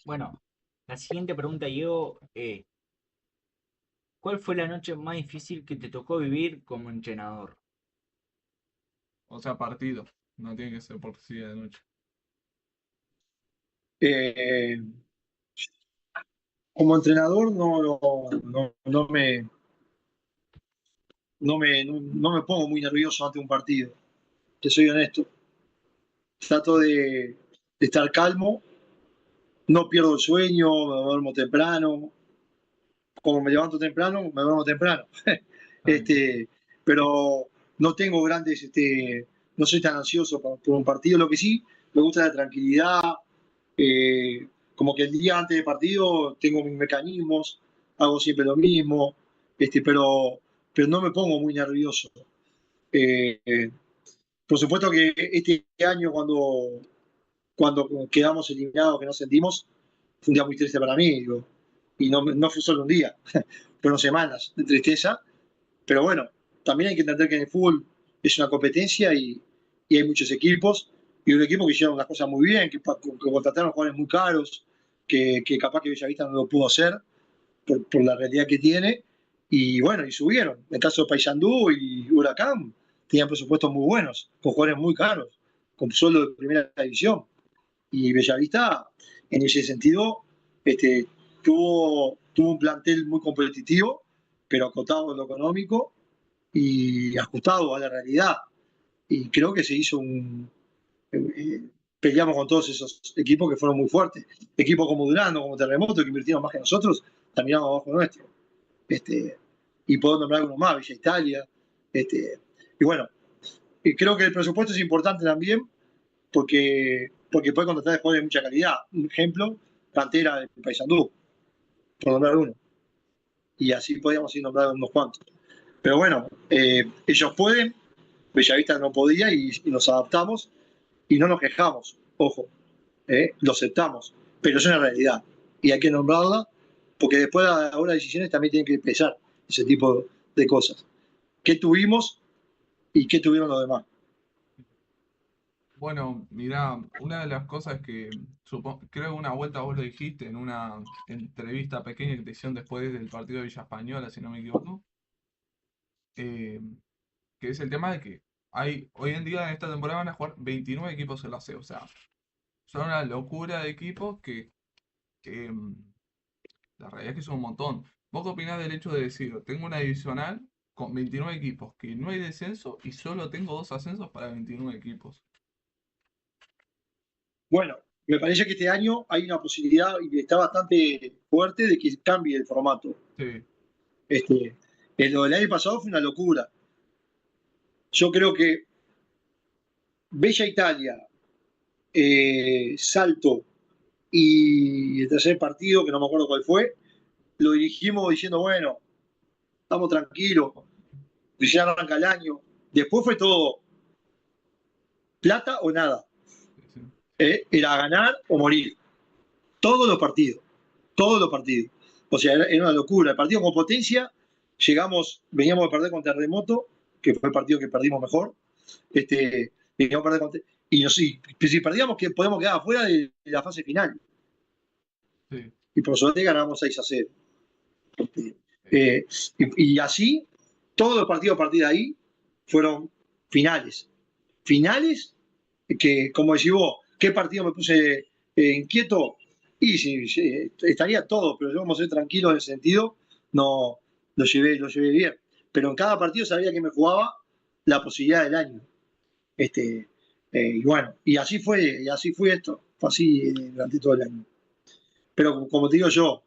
Bueno, la siguiente pregunta, Diego, ¿cuál fue la noche más difícil que te tocó vivir como entrenador? O sea, partido. No tiene que ser por sí de noche. Eh, Como entrenador no me pongo muy nervioso ante un partido, te soy honesto. Trato de estar calmo, no pierdo el sueño, me duermo temprano. Como me levanto temprano, me duermo temprano. Está bien. Pero no tengo no soy tan ansioso por un partido. Lo que sí, me gusta la tranquilidad, como que el día antes del partido tengo mis mecanismos, hago siempre lo mismo, pero no me pongo muy nervioso. Eh, eh, por supuesto que este año cuando quedamos eliminados, que nos sentimos, fue un día muy triste para mí, digo, y no fue solo un día, fueron semanas de tristeza, pero bueno, también hay que entender que en el fútbol es una competencia y hay muchos equipos, y un equipo que hicieron las cosas muy bien, que contrataron jugadores muy caros, que capaz que Bellavista no lo pudo hacer por la realidad que tiene, y bueno, y subieron. En el caso de Paysandú y Huracán, tenían presupuestos muy buenos, con jugadores muy caros, con sueldo de primera división. Y Bellavista, en ese sentido, tuvo un plantel muy competitivo, pero acotado en lo económico y ajustado a la realidad. Y creo que se hizo peleamos con todos esos equipos que fueron muy fuertes. Equipos como Durano, como Terremoto, que invirtieron más que nosotros, terminamos abajo nuestro. Y puedo nombrar uno más, Villa Italia. Y bueno, y creo que el presupuesto es importante también porque puede contratar jugadores de mucha calidad. Un ejemplo, cantera de Paysandú, por nombrar uno. Y así podíamos ir nombrando unos cuantos. Pero bueno, ellos pueden, Bellavista no podía y nos adaptamos y no nos quejamos, ojo, lo aceptamos, pero es una realidad y hay que nombrarla porque después a la hora de decisiones también tienen que pesar ese tipo de cosas. ¿Qué tuvimos y qué tuvieron los demás? Bueno, mirá, una de las cosas que creo que una vuelta vos lo dijiste en una entrevista pequeña que te hicieron después del partido de Villa Española, si no me equivoco, eh, que es el tema de que hoy en día en esta temporada van a jugar 29 equipos en la C, o sea, son una locura de equipos que, la realidad es que son un montón. ¿Vos qué opinás del hecho de decir, tengo una divisional con 29 equipos, que no hay descenso y solo tengo dos ascensos para 29 equipos? Bueno, me parece que este año hay una posibilidad y que está bastante fuerte de que cambie el formato. Sí, Lo del año pasado fue una locura. Yo creo que Bella Italia, Salto y el tercer partido, que no me acuerdo cuál fue, lo dirigimos diciendo, bueno, estamos tranquilos, ya arranca el año. Después fue todo plata o nada. sí, sí. Era ganar o morir. Todos los partidos. Todos los partidos. O sea, era una locura. El partido con Potencia, veníamos a perder con Terremoto, que fue el partido que perdimos mejor. Veníamos a perder y si perdíamos, que podemos quedar afuera de la fase final. Sí. Y por suerte ganamos 6-0. Eh, Eh, y así, todos los partidos a partir de ahí fueron finales. Finales que, como decís vos, ¿qué partido me puse inquieto? Y sí, estaría todo, pero yo como soy tranquilo en ese sentido, no lo llevé bien. Pero en cada partido sabía que me jugaba la posibilidad del año. Y bueno, y así fue esto, fue así durante todo el año. Pero como te digo yo,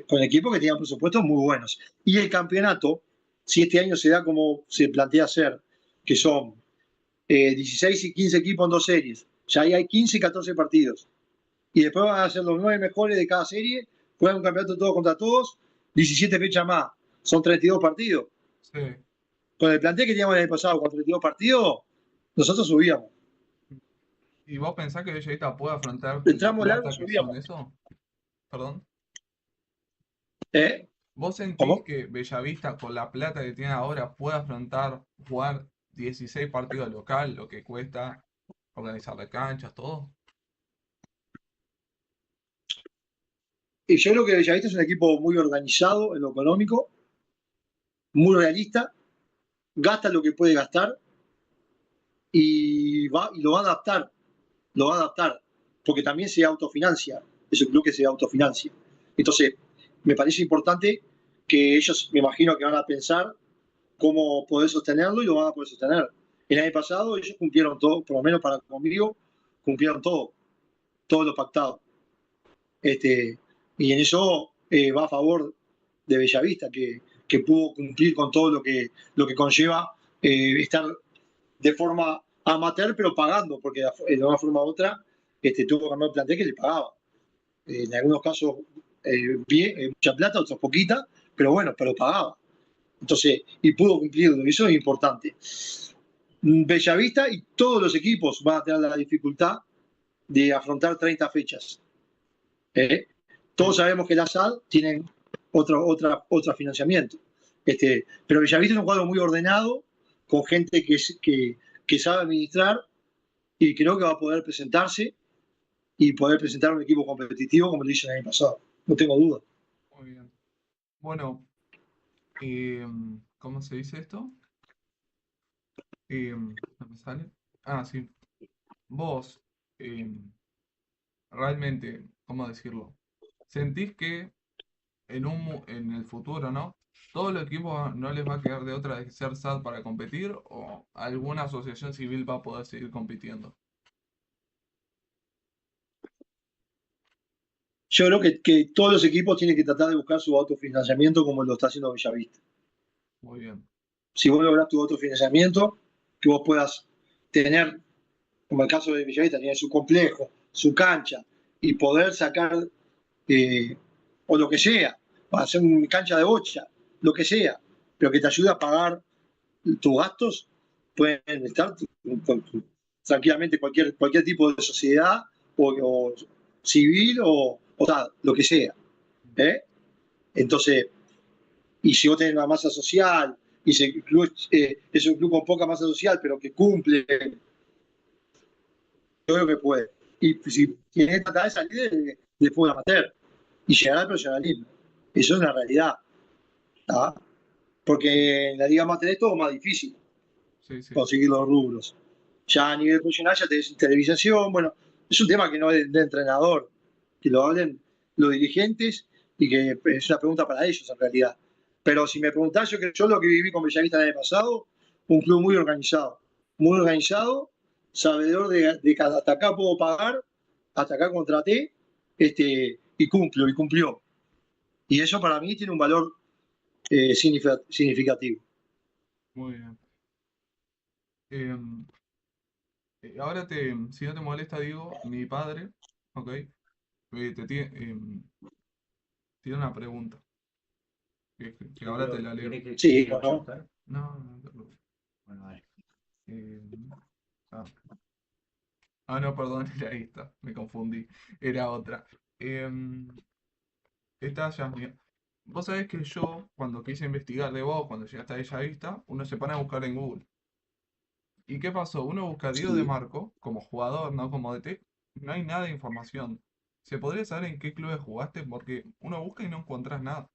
con equipos que tenían presupuestos muy buenos. Y el campeonato, si este año se da como se plantea hacer, que son 16 y 15 equipos en dos series, ya ahí hay 15 y 14 partidos. Y después van a ser los 9 mejores de cada serie, juegan un campeonato todos contra todos, 17 fechas más, son 32 partidos. sí. Con el plantel que teníamos el año pasado, con 32 partidos, nosotros subíamos. ¿Y vos pensás que Bellavista puede afrontar con la Entramos largo, plata que son subíamos. eso? Perdón. ¿Eh? ¿Vos sentís ¿Cómo? que Bellavista, con la plata que tiene ahora, puede afrontar jugar 16 partidos local, lo que cuesta organizar las canchas, todo? Y yo creo que Bellavista es un equipo muy organizado en lo económico, muy realista, gasta lo que puede gastar y lo va a adaptar, lo va a adaptar, porque también se autofinancia, es un club que se autofinancia. Entonces, me parece importante que ellos, me imagino que van a pensar cómo poder sostenerlo y lo van a poder sostener. El año pasado ellos cumplieron todo, por lo menos para conmigo, cumplieron todo lo pactado. Y en eso va a favor de Bellavista, que pudo cumplir con todo lo que conlleva estar de forma amateur, pero pagando, porque de una forma u otra tuvo que cambiar el plantel que le pagaba. En algunos casos bien, mucha plata, otros poquita, pero bueno, pero pagaba. Entonces, y pudo cumplirlo, y eso es importante. Bellavista y todos los equipos van a tener la dificultad de afrontar 30 fechas. ¿eh? Todos Sí. sabemos que la SAD tienen otro financiamiento. Pero Bellavista es un cuadro muy ordenado, con gente que sabe administrar y creo que va a poder presentarse y poder presentar un equipo competitivo como lo hizo el año pasado. No tengo duda. Muy bien. Bueno, ¿cómo se dice esto? ¿No me sale? Ah, sí. Vos, em, realmente, ¿cómo decirlo? ¿Sentís que en el futuro, ¿no? ¿Todos los equipos no les va a quedar de otra de ser SAD para competir o alguna asociación civil va a poder seguir compitiendo? yo creo que todos los equipos tienen que tratar de buscar su autofinanciamiento como lo está haciendo Bellavista. Muy bien. Si vos lográs tu autofinanciamiento, que vos puedas tener, como el caso de Bellavista, tiene su complejo, su cancha, y poder sacar, o lo que sea, para hacer una cancha de bocha, lo que sea, pero que te ayude a pagar tus gastos, pueden estar tranquilamente cualquier tipo de sociedad o civil o sea, lo que sea. ¿eh? Entonces, y si vos tenés una masa social, y ese club es un club con poca masa social, pero que cumple, yo creo que puede. Y si tiene tratar de salir del fútbol amateur y llegar al profesionalismo. Eso es una realidad. ¿tá? Porque en la Liga Amateur es todo más difícil Sí, sí. conseguir los rubros. Ya a nivel profesional ya tenés televisación, bueno, es un tema que no es de entrenador, que lo hablen los dirigentes y que es una pregunta para ellos en realidad. Pero si me preguntás, yo lo que viví con Bellavista el año pasado, un club muy organizado, sabedor de que hasta acá puedo pagar, hasta acá contraté, y cumplió. Y eso para mí tiene un valor significativo. Muy bien. Em, ahora si no te molesta, digo, mi padre, ¿ok? Tiene una pregunta, que ahora te la leo. Sí, ¿Querés que vaya a ¿no? buscar? No, no te preocupes. Bueno, vale. Em, ah, no, perdón, era esta, me confundí, era otra. Em, esta ya es mía. Vos sabés que yo, cuando quise investigar de vos, cuando llegaste a ella vista, uno se pone a buscar en Google. ¿Y qué pasó? Uno busca Diego de Sí. Marco como jugador, no como DT. No hay nada de información. ¿Se podría saber en qué clubes jugaste? Porque uno busca y no encontrás nada.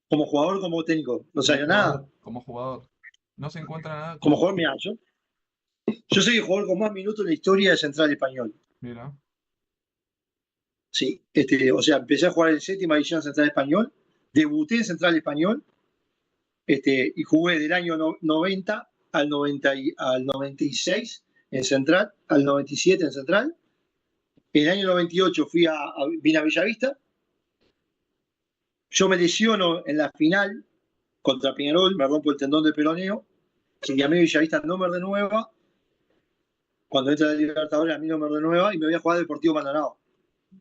Como jugador, como técnico, no Como salió nada. jugador, como jugador. No se encuentra nada Como como jugador, jugador. mira, yo soy el jugador con más minutos en la historia de Central Español. Mira. Sí, o sea, empecé a jugar en séptima división Central Español, debuté en Central Español, y jugué del año 90 al 96 en Central, al 97 en Central. En el año 98 vine a Bellavista. Yo me lesiono en la final contra Peñarol, me rompo el tendón de peroneo. Y a mí Bellavista no me renueva. Cuando entra la Libertadores, a mí no me renueva y me voy a jugar a Deportivo Maldonado.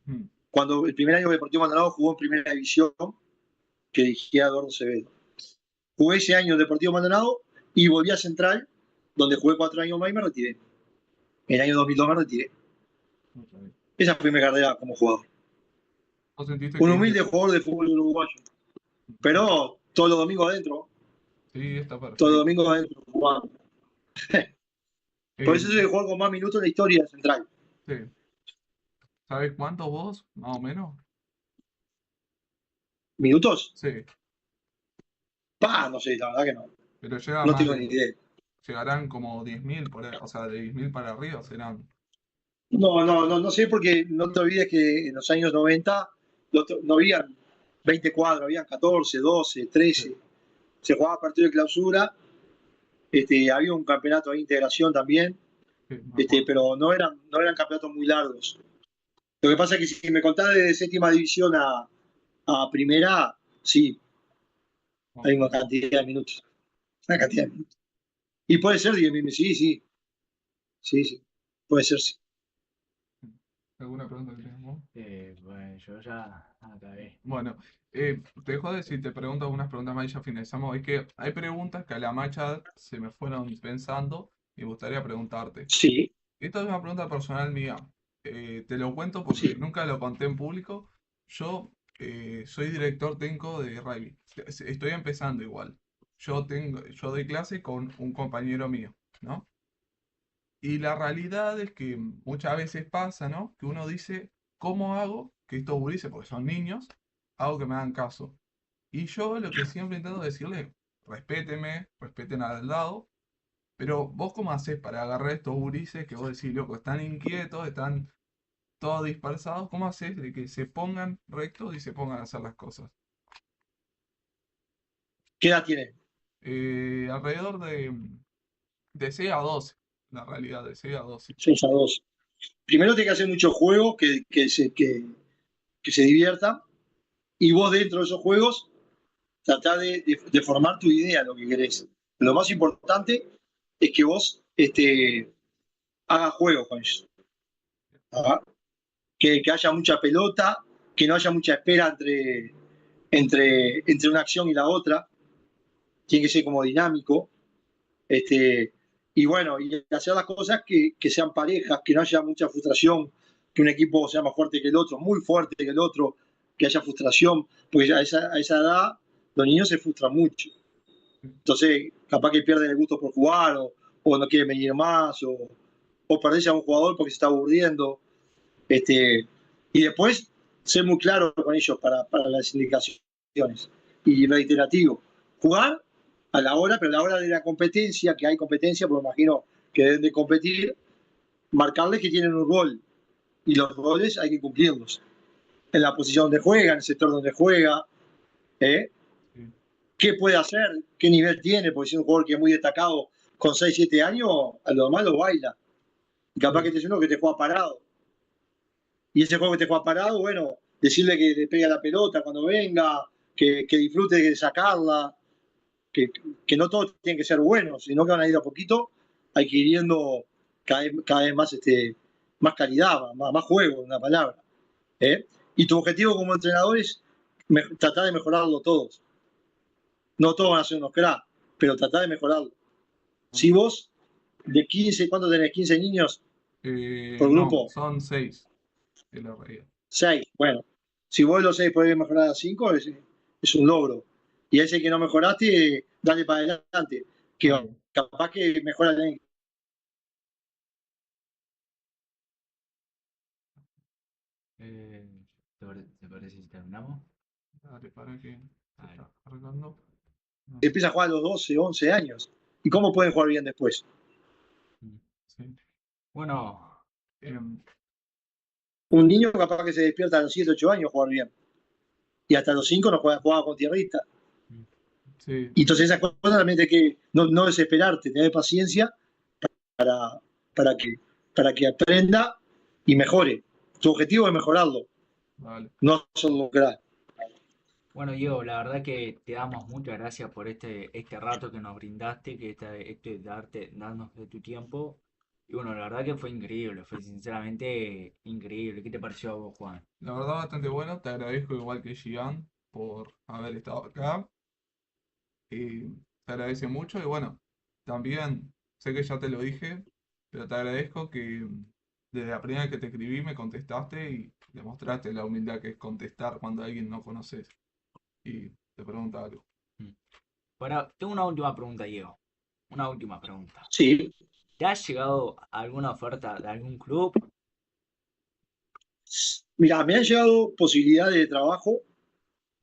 Mm, Cuando el primer año de Deportivo Maldonado jugó en Primera División, que dirigía Eduardo Acevedo. Jugué ese año en Deportivo Maldonado y volví a Central, donde jugué 4 años más y me retiré. En el año 2002 me retiré. ok. Esa fue mi carrera como jugador. ¿Vos sentiste Un que humilde jugador de fútbol uruguayo. Pero todos los domingos adentro, sí, está todos los perfecto? domingos adentro jugando. Por Eh, eso soy el jugador con más minutos en la historia de Central. sí. ¿Sabés cuántos vos, más o menos? ¿Minutos? Sí, No sé, la verdad que no. pero llega No más tengo ni de, idea. llegarán como 10.000 por ahí, o sea, de 10.000 para arriba serán. No sé porque no te olvides que en los años 90 no habían 20 cuadros, habían 14, 12, Sí, 13. Se jugaba a partir de clausura, había un campeonato de integración también, sí, me acuerdo. pero no eran campeonatos muy largos. Lo que pasa es que si me contás de séptima división a primera, sí, hay una Ok. cantidad de minutos. Una cantidad de minutos. Y puede ser 10.000, sí, puede ser, sí. ¿Alguna pregunta que tengas vos? Bueno, yo ya acabé. Bueno, te dejo de si te pregunto algunas preguntas más y ya finalizamos. Es que hay preguntas que a la marcha se me fueron pensando y me gustaría preguntarte. Sí, Esta es una pregunta personal mía. Te lo cuento porque sí. nunca lo conté en público. Yo soy director técnico de rugby. Estoy empezando igual. Yo doy clase con un compañero mío, ¿no? Y la realidad es que muchas veces pasa, ¿no? Que uno dice, ¿cómo hago que estos gurises, porque son niños, hago que me hagan caso? Y yo lo que siempre intento decirles, respétenme, respeten al lado, pero vos cómo hacés para agarrar a estos gurises que vos decís, loco, están inquietos, están todos dispersados, ¿cómo haces de que se pongan rectos y se pongan a hacer las cosas? ¿Qué edad tiene? Alrededor de 6 a 12, la realidad, de 6 a 12. 6 a 2. primero tiene que hacer muchos juegos que se diviertan, y vos dentro de esos juegos tratar de formar tu idea de lo que querés. Lo más importante es que vos hagas juegos con eso. ¿Ah? Que haya mucha pelota, que no haya mucha espera entre una acción y la otra, tiene que ser como dinámico, y bueno, y hacer las cosas que sean parejas, que no haya mucha frustración, que un equipo sea más fuerte que el otro, muy fuerte que el otro, que haya frustración, porque a esa edad los niños se frustran mucho. Entonces, capaz que pierden el gusto por jugar, o no quieren venir más, o perdés a un jugador porque se está aburriendo. Y después, ser muy claro con ellos para las indicaciones. Y reiterativo, jugar a la hora, pero a la hora de la competencia, que hay competencia, porque imagino que deben de competir, marcarles que tienen un rol. Y los roles hay que cumplirlos. En la posición donde juega, en el sector donde juega, ¿eh? Sí. ¿Qué puede hacer? ¿Qué nivel tiene? Porque si es un jugador que es muy destacado con 6 7 años, a lo normal lo baila. Y capaz que Sí. este es uno que te juega parado. Y ese juego que te juega parado, bueno, decirle que le pega la pelota cuando venga, que disfrute de sacarla, que, que no todos tienen que ser buenos, sino que van a ir a poquito adquiriendo cada vez más, más calidad, más juego, una palabra. ¿Eh? Y tu objetivo como entrenador es tratar de mejorarlo todos. No todos van a ser unos cracks, pero tratar de mejorarlo. Si vos de 15, ¿cuánto tenés? ¿15 niños por No, grupo? son 6 en la realidad. 6. Bueno, si vos los 6 podés mejorar a 5, es un logro. Y ese que no mejoraste, dale para adelante. Que Obvio. capaz que mejora Eh, ¿te parece si terminamos? Dale, para que se Dale. está cargando. No, empieza a jugar a los 12, 11 años. ¿Y cómo pueden jugar bien después? Mm. sí. Bueno, Em, Un niño capaz que se despierta a los 7, 8 años jugar bien. Y hasta los 5 no jugaba con tierrita. mm, sí, Y entonces esas cosas también hay que no desesperarte, tener paciencia para, para, que, para que aprenda y mejore. Tu objetivo es mejorarlo, vale. no solo lograr. bueno, Diego, la verdad que te damos muchas gracias por este rato que nos brindaste, que darnos de tu tiempo. Y bueno, la verdad que fue increíble, fue sinceramente increíble. ¿Qué te pareció a vos, Juan? La verdad, bastante bueno. Te agradezco igual que Gian por haber estado acá. Y te agradece mucho. Y bueno, también sé que ya te lo dije, pero te agradezco que desde la primera vez que te escribí me contestaste y demostraste la humildad que es contestar cuando alguien no conoces y te pregunta algo. Mm. Ahora, tengo una última pregunta, Diego. Una última pregunta. Sí, ¿Te ha llegado alguna oferta de algún club? mira, me han llegado posibilidades de trabajo,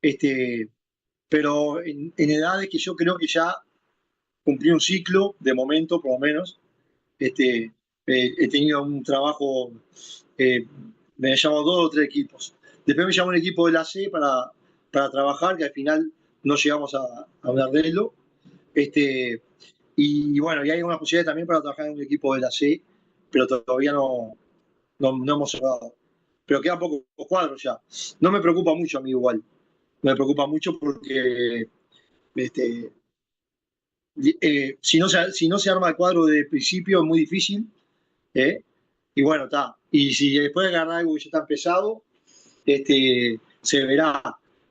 este, pero en edades que yo creo que ya cumplí un ciclo, de momento por lo menos. Este, he tenido un trabajo, eh, me han llamado 2 o 3 equipos. Después me llamó un equipo de la C para trabajar, que al final no llegamos a un arreglo. Este, y bueno, y hay una posibilidad también para trabajar en un equipo de la C, pero todavía no hemos cerrado. Pero quedan pocos cuadros ya. No me preocupa mucho a mí igual. Me preocupa mucho porque este, si no se arma el cuadro de principio es muy difícil. ¿Eh? Y bueno, está. Y si después agarrar algo que ya está pesado, se verá.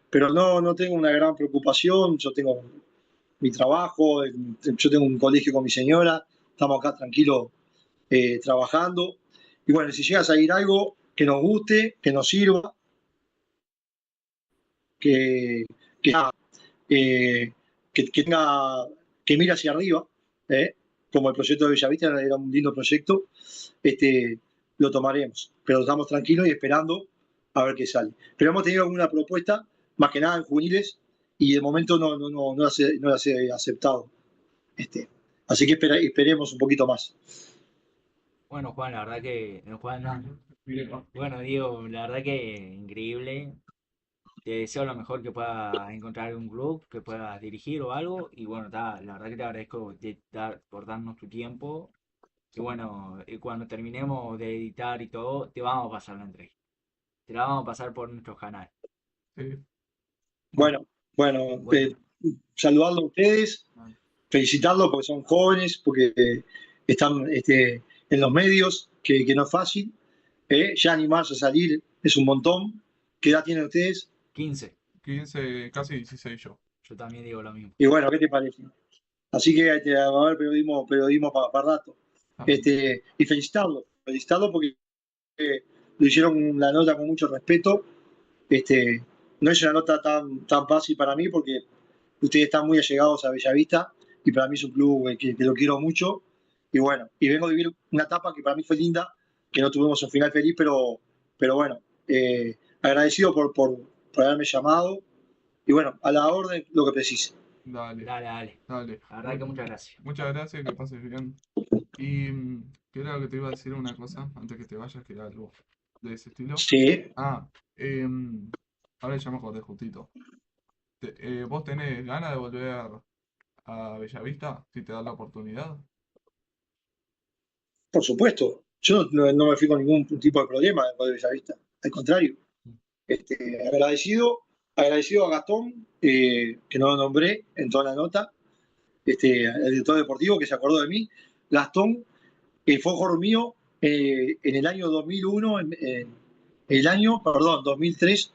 Pero no tengo una gran preocupación. Yo tengo mi trabajo, yo tengo un colegio con mi señora, estamos acá tranquilos trabajando. Y bueno, si llega a salir algo que nos guste, que nos sirva, que, que, eh, que tenga, que mire hacia arriba, ¿eh? Como el proyecto de Bellavista era un lindo proyecto, este, lo tomaremos. Pero estamos tranquilos y esperando a ver qué sale. Pero hemos tenido alguna propuesta, más que nada en juveniles, y de momento no las he aceptado. Así que esperemos un poquito más. Bueno, Juan, la verdad que... Juan, no. Bueno, Diego, la verdad que increíble. Te deseo lo mejor que puedas encontrar algún club que puedas dirigir o algo. Y bueno, la verdad que te agradezco por darnos tu tiempo. Y bueno, y cuando terminemos de editar y todo, te vamos a pasar la entrevista. Te la vamos a pasar por nuestro canal. Sí. Bueno, bueno, Bueno, saludarlo a ustedes, Vale. felicitarlos porque son jóvenes, porque están en los medios, que no es fácil. Ya animarse a salir es un montón. ¿Qué edad tienen ustedes? 15. 15, casi 16 yo. Yo también digo lo mismo. Y bueno, ¿qué te parece? Así que va a haber periodismo para rato. Ah, Y felicitarlo porque lo hicieron la nota con mucho respeto. No es una nota tan fácil para mí porque ustedes están muy allegados a Bellavista y para mí es un club que lo quiero mucho. Y bueno, y vengo de vivir una etapa que para mí fue linda, que no tuvimos un final feliz, pero bueno, agradecido por haberme llamado y bueno, a la orden lo que precise. dale, Dale, dale. dale. La verdad que muchas gracias. Muchas gracias, que pases bien. Y ¿qué era lo que te iba a decir una cosa antes que te vayas, que era algo de ese estilo? Sí, Ah, ahora ya me acordé justito. ¿Vos tenés ganas de volver a Bellavista si te da la oportunidad? por supuesto. Yo no me fui con ningún tipo de problema después de Bellavista. Al contrario, agradecido a Gastón, que no lo nombré en toda la nota, el director deportivo que se acordó de mí. Gastón fue jugador mío en el año 2001, el año, perdón, 2003,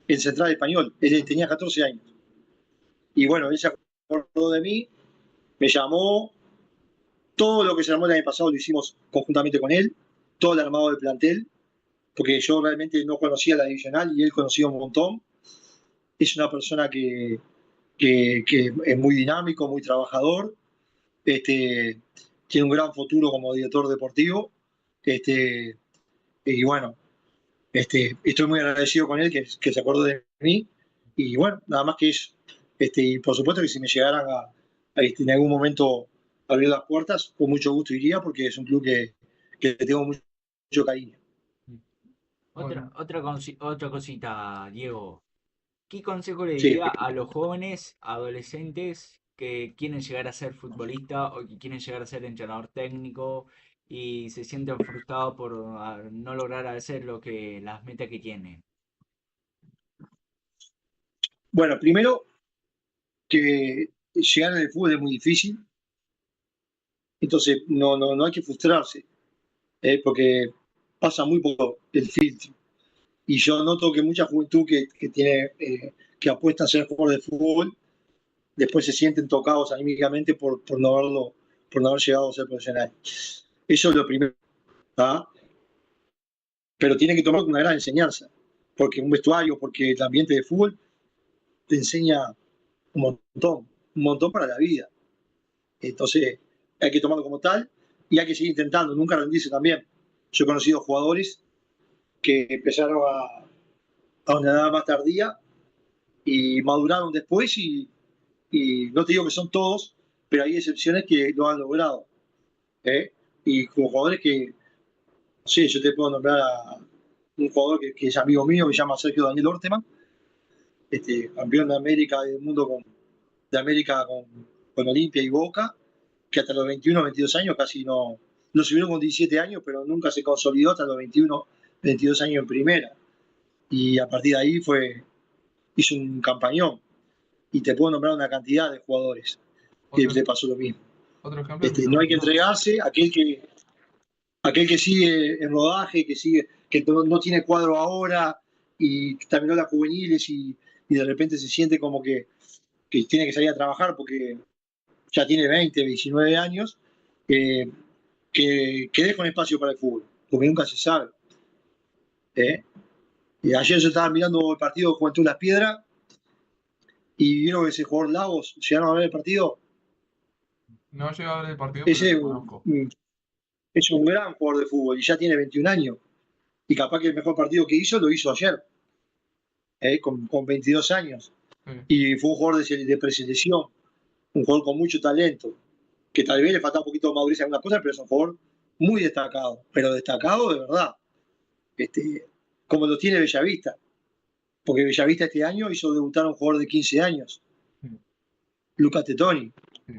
en Central Español. Él tenía 14 años. Y bueno, él se acordó de mí, me llamó. Todo lo que se armó el año pasado lo hicimos conjuntamente con él, todo el armado del plantel, porque yo realmente no conocía la divisional y él conocía un montón. Es una persona que es muy dinámico, muy trabajador, tiene un gran futuro como director deportivo. Y bueno, estoy muy agradecido con él que se acordó de mí. Y bueno, nada más que eso. Y por supuesto que si me llegaran en algún momento abrir las puertas, con mucho gusto iría porque es un club que le tengo mucho cariño. Bueno, Otra cosita, Diego. ¿Qué consejo le Sí. diría a los jóvenes, adolescentes que quieren llegar a ser futbolista o que quieren llegar a ser entrenador técnico y se sienten frustrados por no lograr hacer lo que las metas que tienen? Bueno, primero que llegar en el fútbol es muy difícil, entonces no hay que frustrarse, porque pasa muy poco el filtro. Y yo noto que mucha juventud que apuesta a ser jugador de fútbol, después se sienten tocados anímicamente por no haber llegado a ser profesional. Eso es lo primero, ¿tá? Pero tiene que tomar una gran enseñanza, porque un vestuario, porque el ambiente de fútbol te enseña un montón para la vida. Entonces hay que tomarlo como tal y hay que seguir intentando, nunca rendirse también. Yo he conocido jugadores que empezaron a una edad más tardía y maduraron después y no te digo que son todos, pero hay excepciones que lo han logrado. ¿Eh? Y como jugadores que, sí, yo te puedo nombrar a un jugador que es amigo mío, que se llama Sergio Daniel Orteman, campeón de América y del mundo de América con Olimpia y Boca, que hasta los 21, 22 años casi no, lo subieron con 17 años, pero nunca se consolidó hasta los 21, 22 años en primera. Y a partir de ahí hizo un campañón. Y te puedo nombrar una cantidad de jugadores que otro, le pasó lo mismo. otro ejemplo es mi No hay que hermano. entregarse, aquel que sigue en rodaje, que no tiene cuadro ahora y terminó las juveniles y de repente se siente como que tiene que salir a trabajar porque ya tiene 20, 19 años, eh, que deje un espacio para el fútbol, porque nunca se sabe. ¿Eh? Y ayer yo estaba mirando el partido de Juventud Las Piedras y vieron que ese jugador Lagos, llegaron a ver el partido, No llegué a ver el partido, pero ese lo conozco. es un gran jugador de fútbol y ya tiene 21 años. Y capaz que el mejor partido que hizo lo hizo ayer, con 22 años. Sí, Y fue un jugador de preselección, un jugador con mucho talento, que tal vez le falta un poquito de madurez en algunas cosas, pero es un jugador muy destacado, pero destacado de verdad, como lo tiene Bellavista, porque Bellavista este año hizo debutar a un jugador de 15 años, sí, Lucas Tetoni, sí.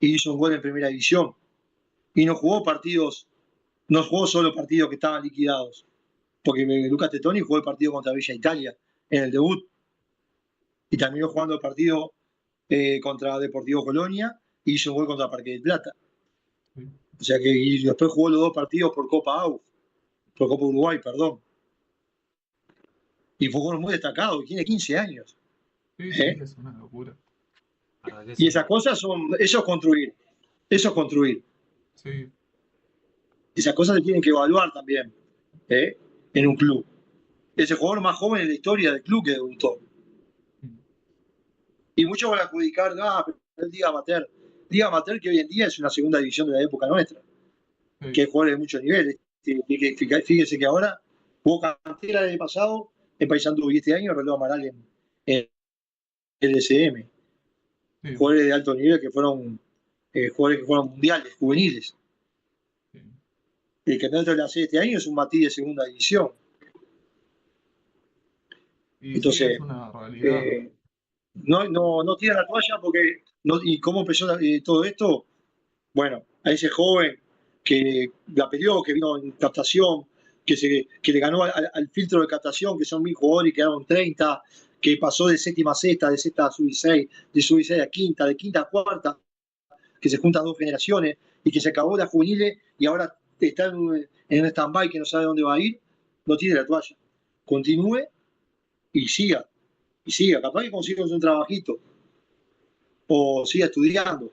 y hizo un gol en primera división. y no jugó solo partidos que estaban liquidados, porque Lucas Tetoni jugó el partido contra Villa Italia en el debut, y terminó jugando el partido contra Deportivo Colonia y hizo un gol contra Parque del Plata. O sea que y después jugó los 2 partidos por Copa Uruguay, perdón. Y fue un jugador muy destacado, y tiene 15 años. Sí, es una locura. Y esas cosas eso es construir. Eso es construir. Sí. Esas cosas se tienen que evaluar también en un club. Es el jugador más joven en la historia del club que debutó. Y muchos van a adjudicar, pero el Liga Amateur. Liga Amateur que hoy en día es una segunda división de la época nuestra. Sí. Que hay jugadores de muchos niveles. Fíjese que ahora jugó Cantera el año pasado en Paysandú y este año Reloj Amaral en el SM. Sí. Jugadores de alto nivel que fueron mundiales, juveniles. Sí. El que dentro de la serie este año es un Matí de segunda división. Y entonces, sí, es una realidad. No tira la toalla porque. ¿Y cómo empezó todo esto? Bueno, a ese joven que la peleó, que vino en captación, que le ganó al filtro de captación, que son 1000 jugadores y quedaron 30, que pasó de séptima a sexta, de sexta a sub-16, de sub-16 a quinta, de quinta a cuarta, que se juntan 2 generaciones y que se acabó la juvenil y ahora está en un stand-by que no sabe dónde va a ir, no tiene la toalla. Continúe y siga. Capaz que consiga un trabajito o siga estudiando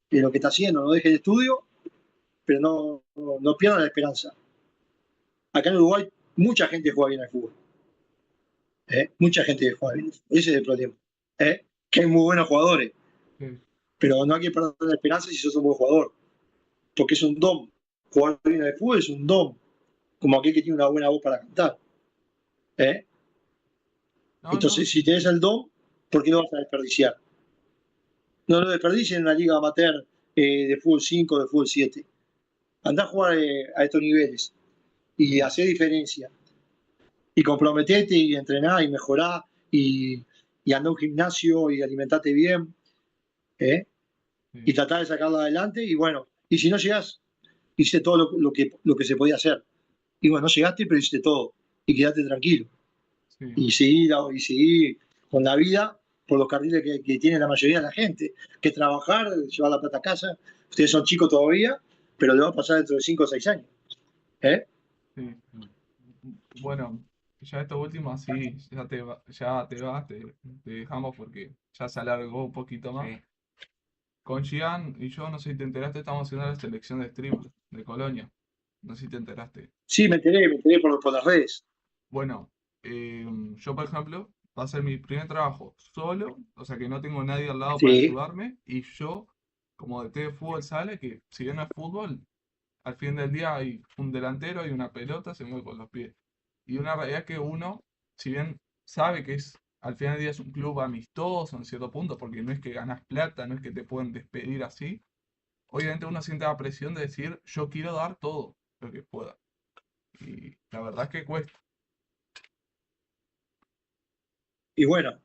en lo que está haciendo, no deje el estudio, pero no pierda la esperanza. Acá en Uruguay mucha gente juega bien al fútbol. Mucha gente juega bien. Ese es el problema. Que hay muy buenos jugadores. Sí. Pero no hay que perder la esperanza si sos un buen jugador. Porque es un don. Jugar bien al fútbol es un don. Como aquel que tiene una buena voz para cantar. Entonces, si tenés el don, ¿por qué lo vas a desperdiciar? No lo desperdicien en una liga amateur de fútbol 5, de fútbol 7. Andá a jugar a estos niveles y hacer diferencia. Y comprometete y entrená y mejorá y andá a un gimnasio y alimentate bien. Sí. Y tratá de sacarla adelante. Y bueno, y si no llegás, hiciste todo lo que se podía hacer. Y bueno, no llegaste, pero hiciste todo. Y quedate tranquilo. Sí. Y seguí con la vida por los carriles que tiene la mayoría de la gente. Que trabajar, llevar la plata a casa. Ustedes son chicos todavía, pero le va a pasar dentro de 5 o 6 años. Sí. Bueno, ya esto último, sí, ya te vas, te dejamos porque ya se alargó un poquito más. Sí. Con Gian y yo, no sé si te enteraste, estamos haciendo la selección de streamer de Colonia. No sé si te enteraste. Sí, me enteré por las redes. Bueno, yo por ejemplo, va a ser mi primer trabajo solo, o sea que no tengo nadie al lado para Sí. ayudarme, y yo, como DT de fútbol sale, que si bien no es fútbol, al fin del día hay un delantero y una pelota, se mueve con los pies. Y una realidad que uno, si bien sabe que al final del día es un club amistoso en cierto punto, porque no es que ganas plata, no es que te pueden despedir así, obviamente uno siente la presión de decir, yo quiero dar todo lo que pueda. Y la verdad es que cuesta. Y bueno,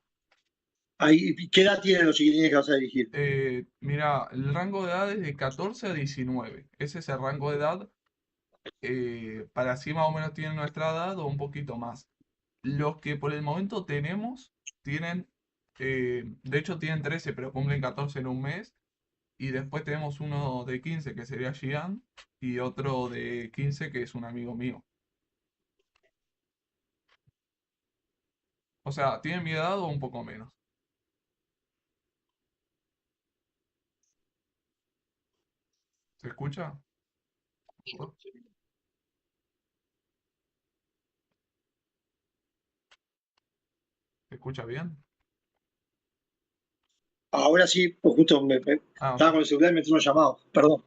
¿qué edad tienen los chiquilines que vas a dirigir? Mira, el rango de edad es de 14 a 19. Ese es el rango de edad. Para así más o menos tienen nuestra edad o un poquito más. Los que por el momento tenemos, de hecho tienen 13, pero cumplen 14 en un mes. Y después tenemos uno de 15 que sería Gian y otro de 15 que es un amigo mío. O sea, tienen mi edad o un poco menos. ¿Se escucha? ¿Oh? ¿Se escucha bien? Ahora sí, pues justo Ah, estaba ok. con el celular y me entró un llamado. Perdón.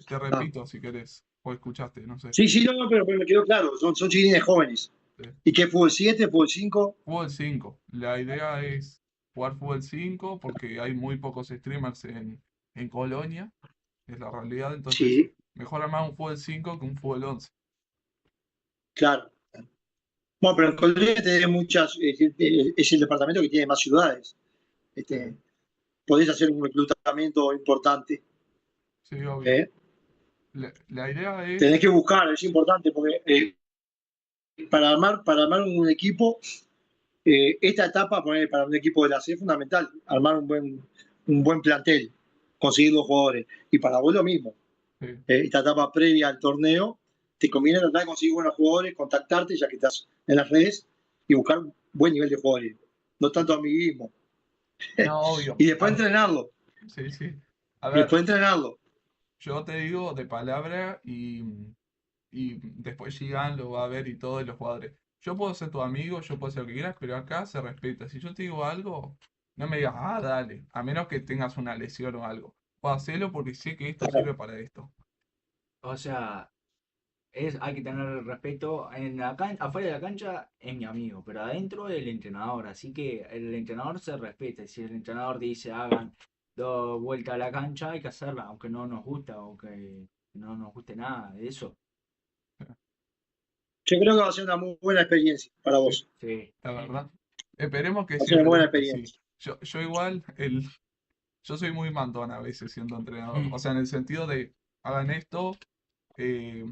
Te repito si querés. O escuchaste, no sé. Sí, no, pero me quedó claro. Son chiquilines jóvenes. Sí. ¿Y qué fútbol 7, fútbol 5? Fútbol 5. La idea es jugar fútbol 5 porque hay muy pocos streamers en Colonia. Es la realidad. Entonces, Sí, mejor armar un fútbol 5 que un fútbol 11. claro. Bueno, pero en Colonia tenés es el departamento que tiene más ciudades. Sí, Podés hacer un reclutamiento importante. Sí, obvio. ¿eh? La idea Tenés es, que buscar, es importante, porque para armar un equipo, esta etapa para un equipo de la C es fundamental, armar un buen plantel, conseguir los jugadores. Y para vos lo mismo, sí, esta etapa previa al torneo, te conviene tratar de conseguir buenos jugadores, contactarte ya que estás en las redes y buscar un buen nivel de jugadores, no tanto amiguismo. no, obvio. Y después entrenarlo, Sí, sí. A y ver, después entrenarlo. yo te digo de palabra y después Gigan lo va a ver y todo, y los jugadores. Yo puedo ser tu amigo, yo puedo ser lo que quieras, pero acá se respeta. Si yo te digo algo, no me digas, ah, dale, a menos que tengas una lesión o algo. Puedo hacerlo porque sé que esto sirve para esto. O sea, hay que tener respeto. Afuera de la cancha es mi amigo, pero adentro es el entrenador. Así que el entrenador se respeta. Y si el entrenador dice hagan 2 vueltas a la cancha, hay que hacerla, aunque no nos gusta o que no nos guste nada de eso. Yo creo que va a ser una muy buena experiencia para Sí, vos. Sí. la verdad. Esperemos que Va a sí, ser una buena esperemos que sí. experiencia. Yo igual, yo soy muy mandón a veces siendo entrenador. O sea, en el sentido de, hagan esto, eh,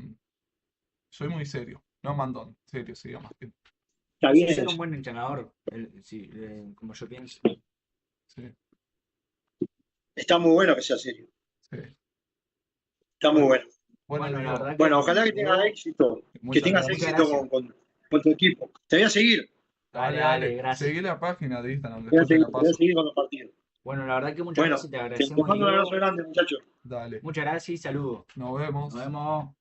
soy muy serio. No mandón, serio, se llama. Está Así bien ser un eso. buen entrenador, sí, como yo pienso. Sí, Está muy bueno que sea serio. sí. Está muy Bueno, bueno. Bueno, bueno, la Diego, verdad Bueno, que, ojalá que tengas Diego, éxito. Que muchas tengas muchas gracias. éxito gracias. con tu equipo. Te voy a seguir. Dale, Dale, dale, dale. gracias. Seguí la página de Instagram, Te voy a después te seguir, la te voy a paso. seguir con los partidos. Bueno, la verdad que muchas Bueno, gracias, te te agradecemos, mando un abrazo Diego. grande, muchachos. Dale. Muchas gracias y saludos. Nos Nos vemos. vemos.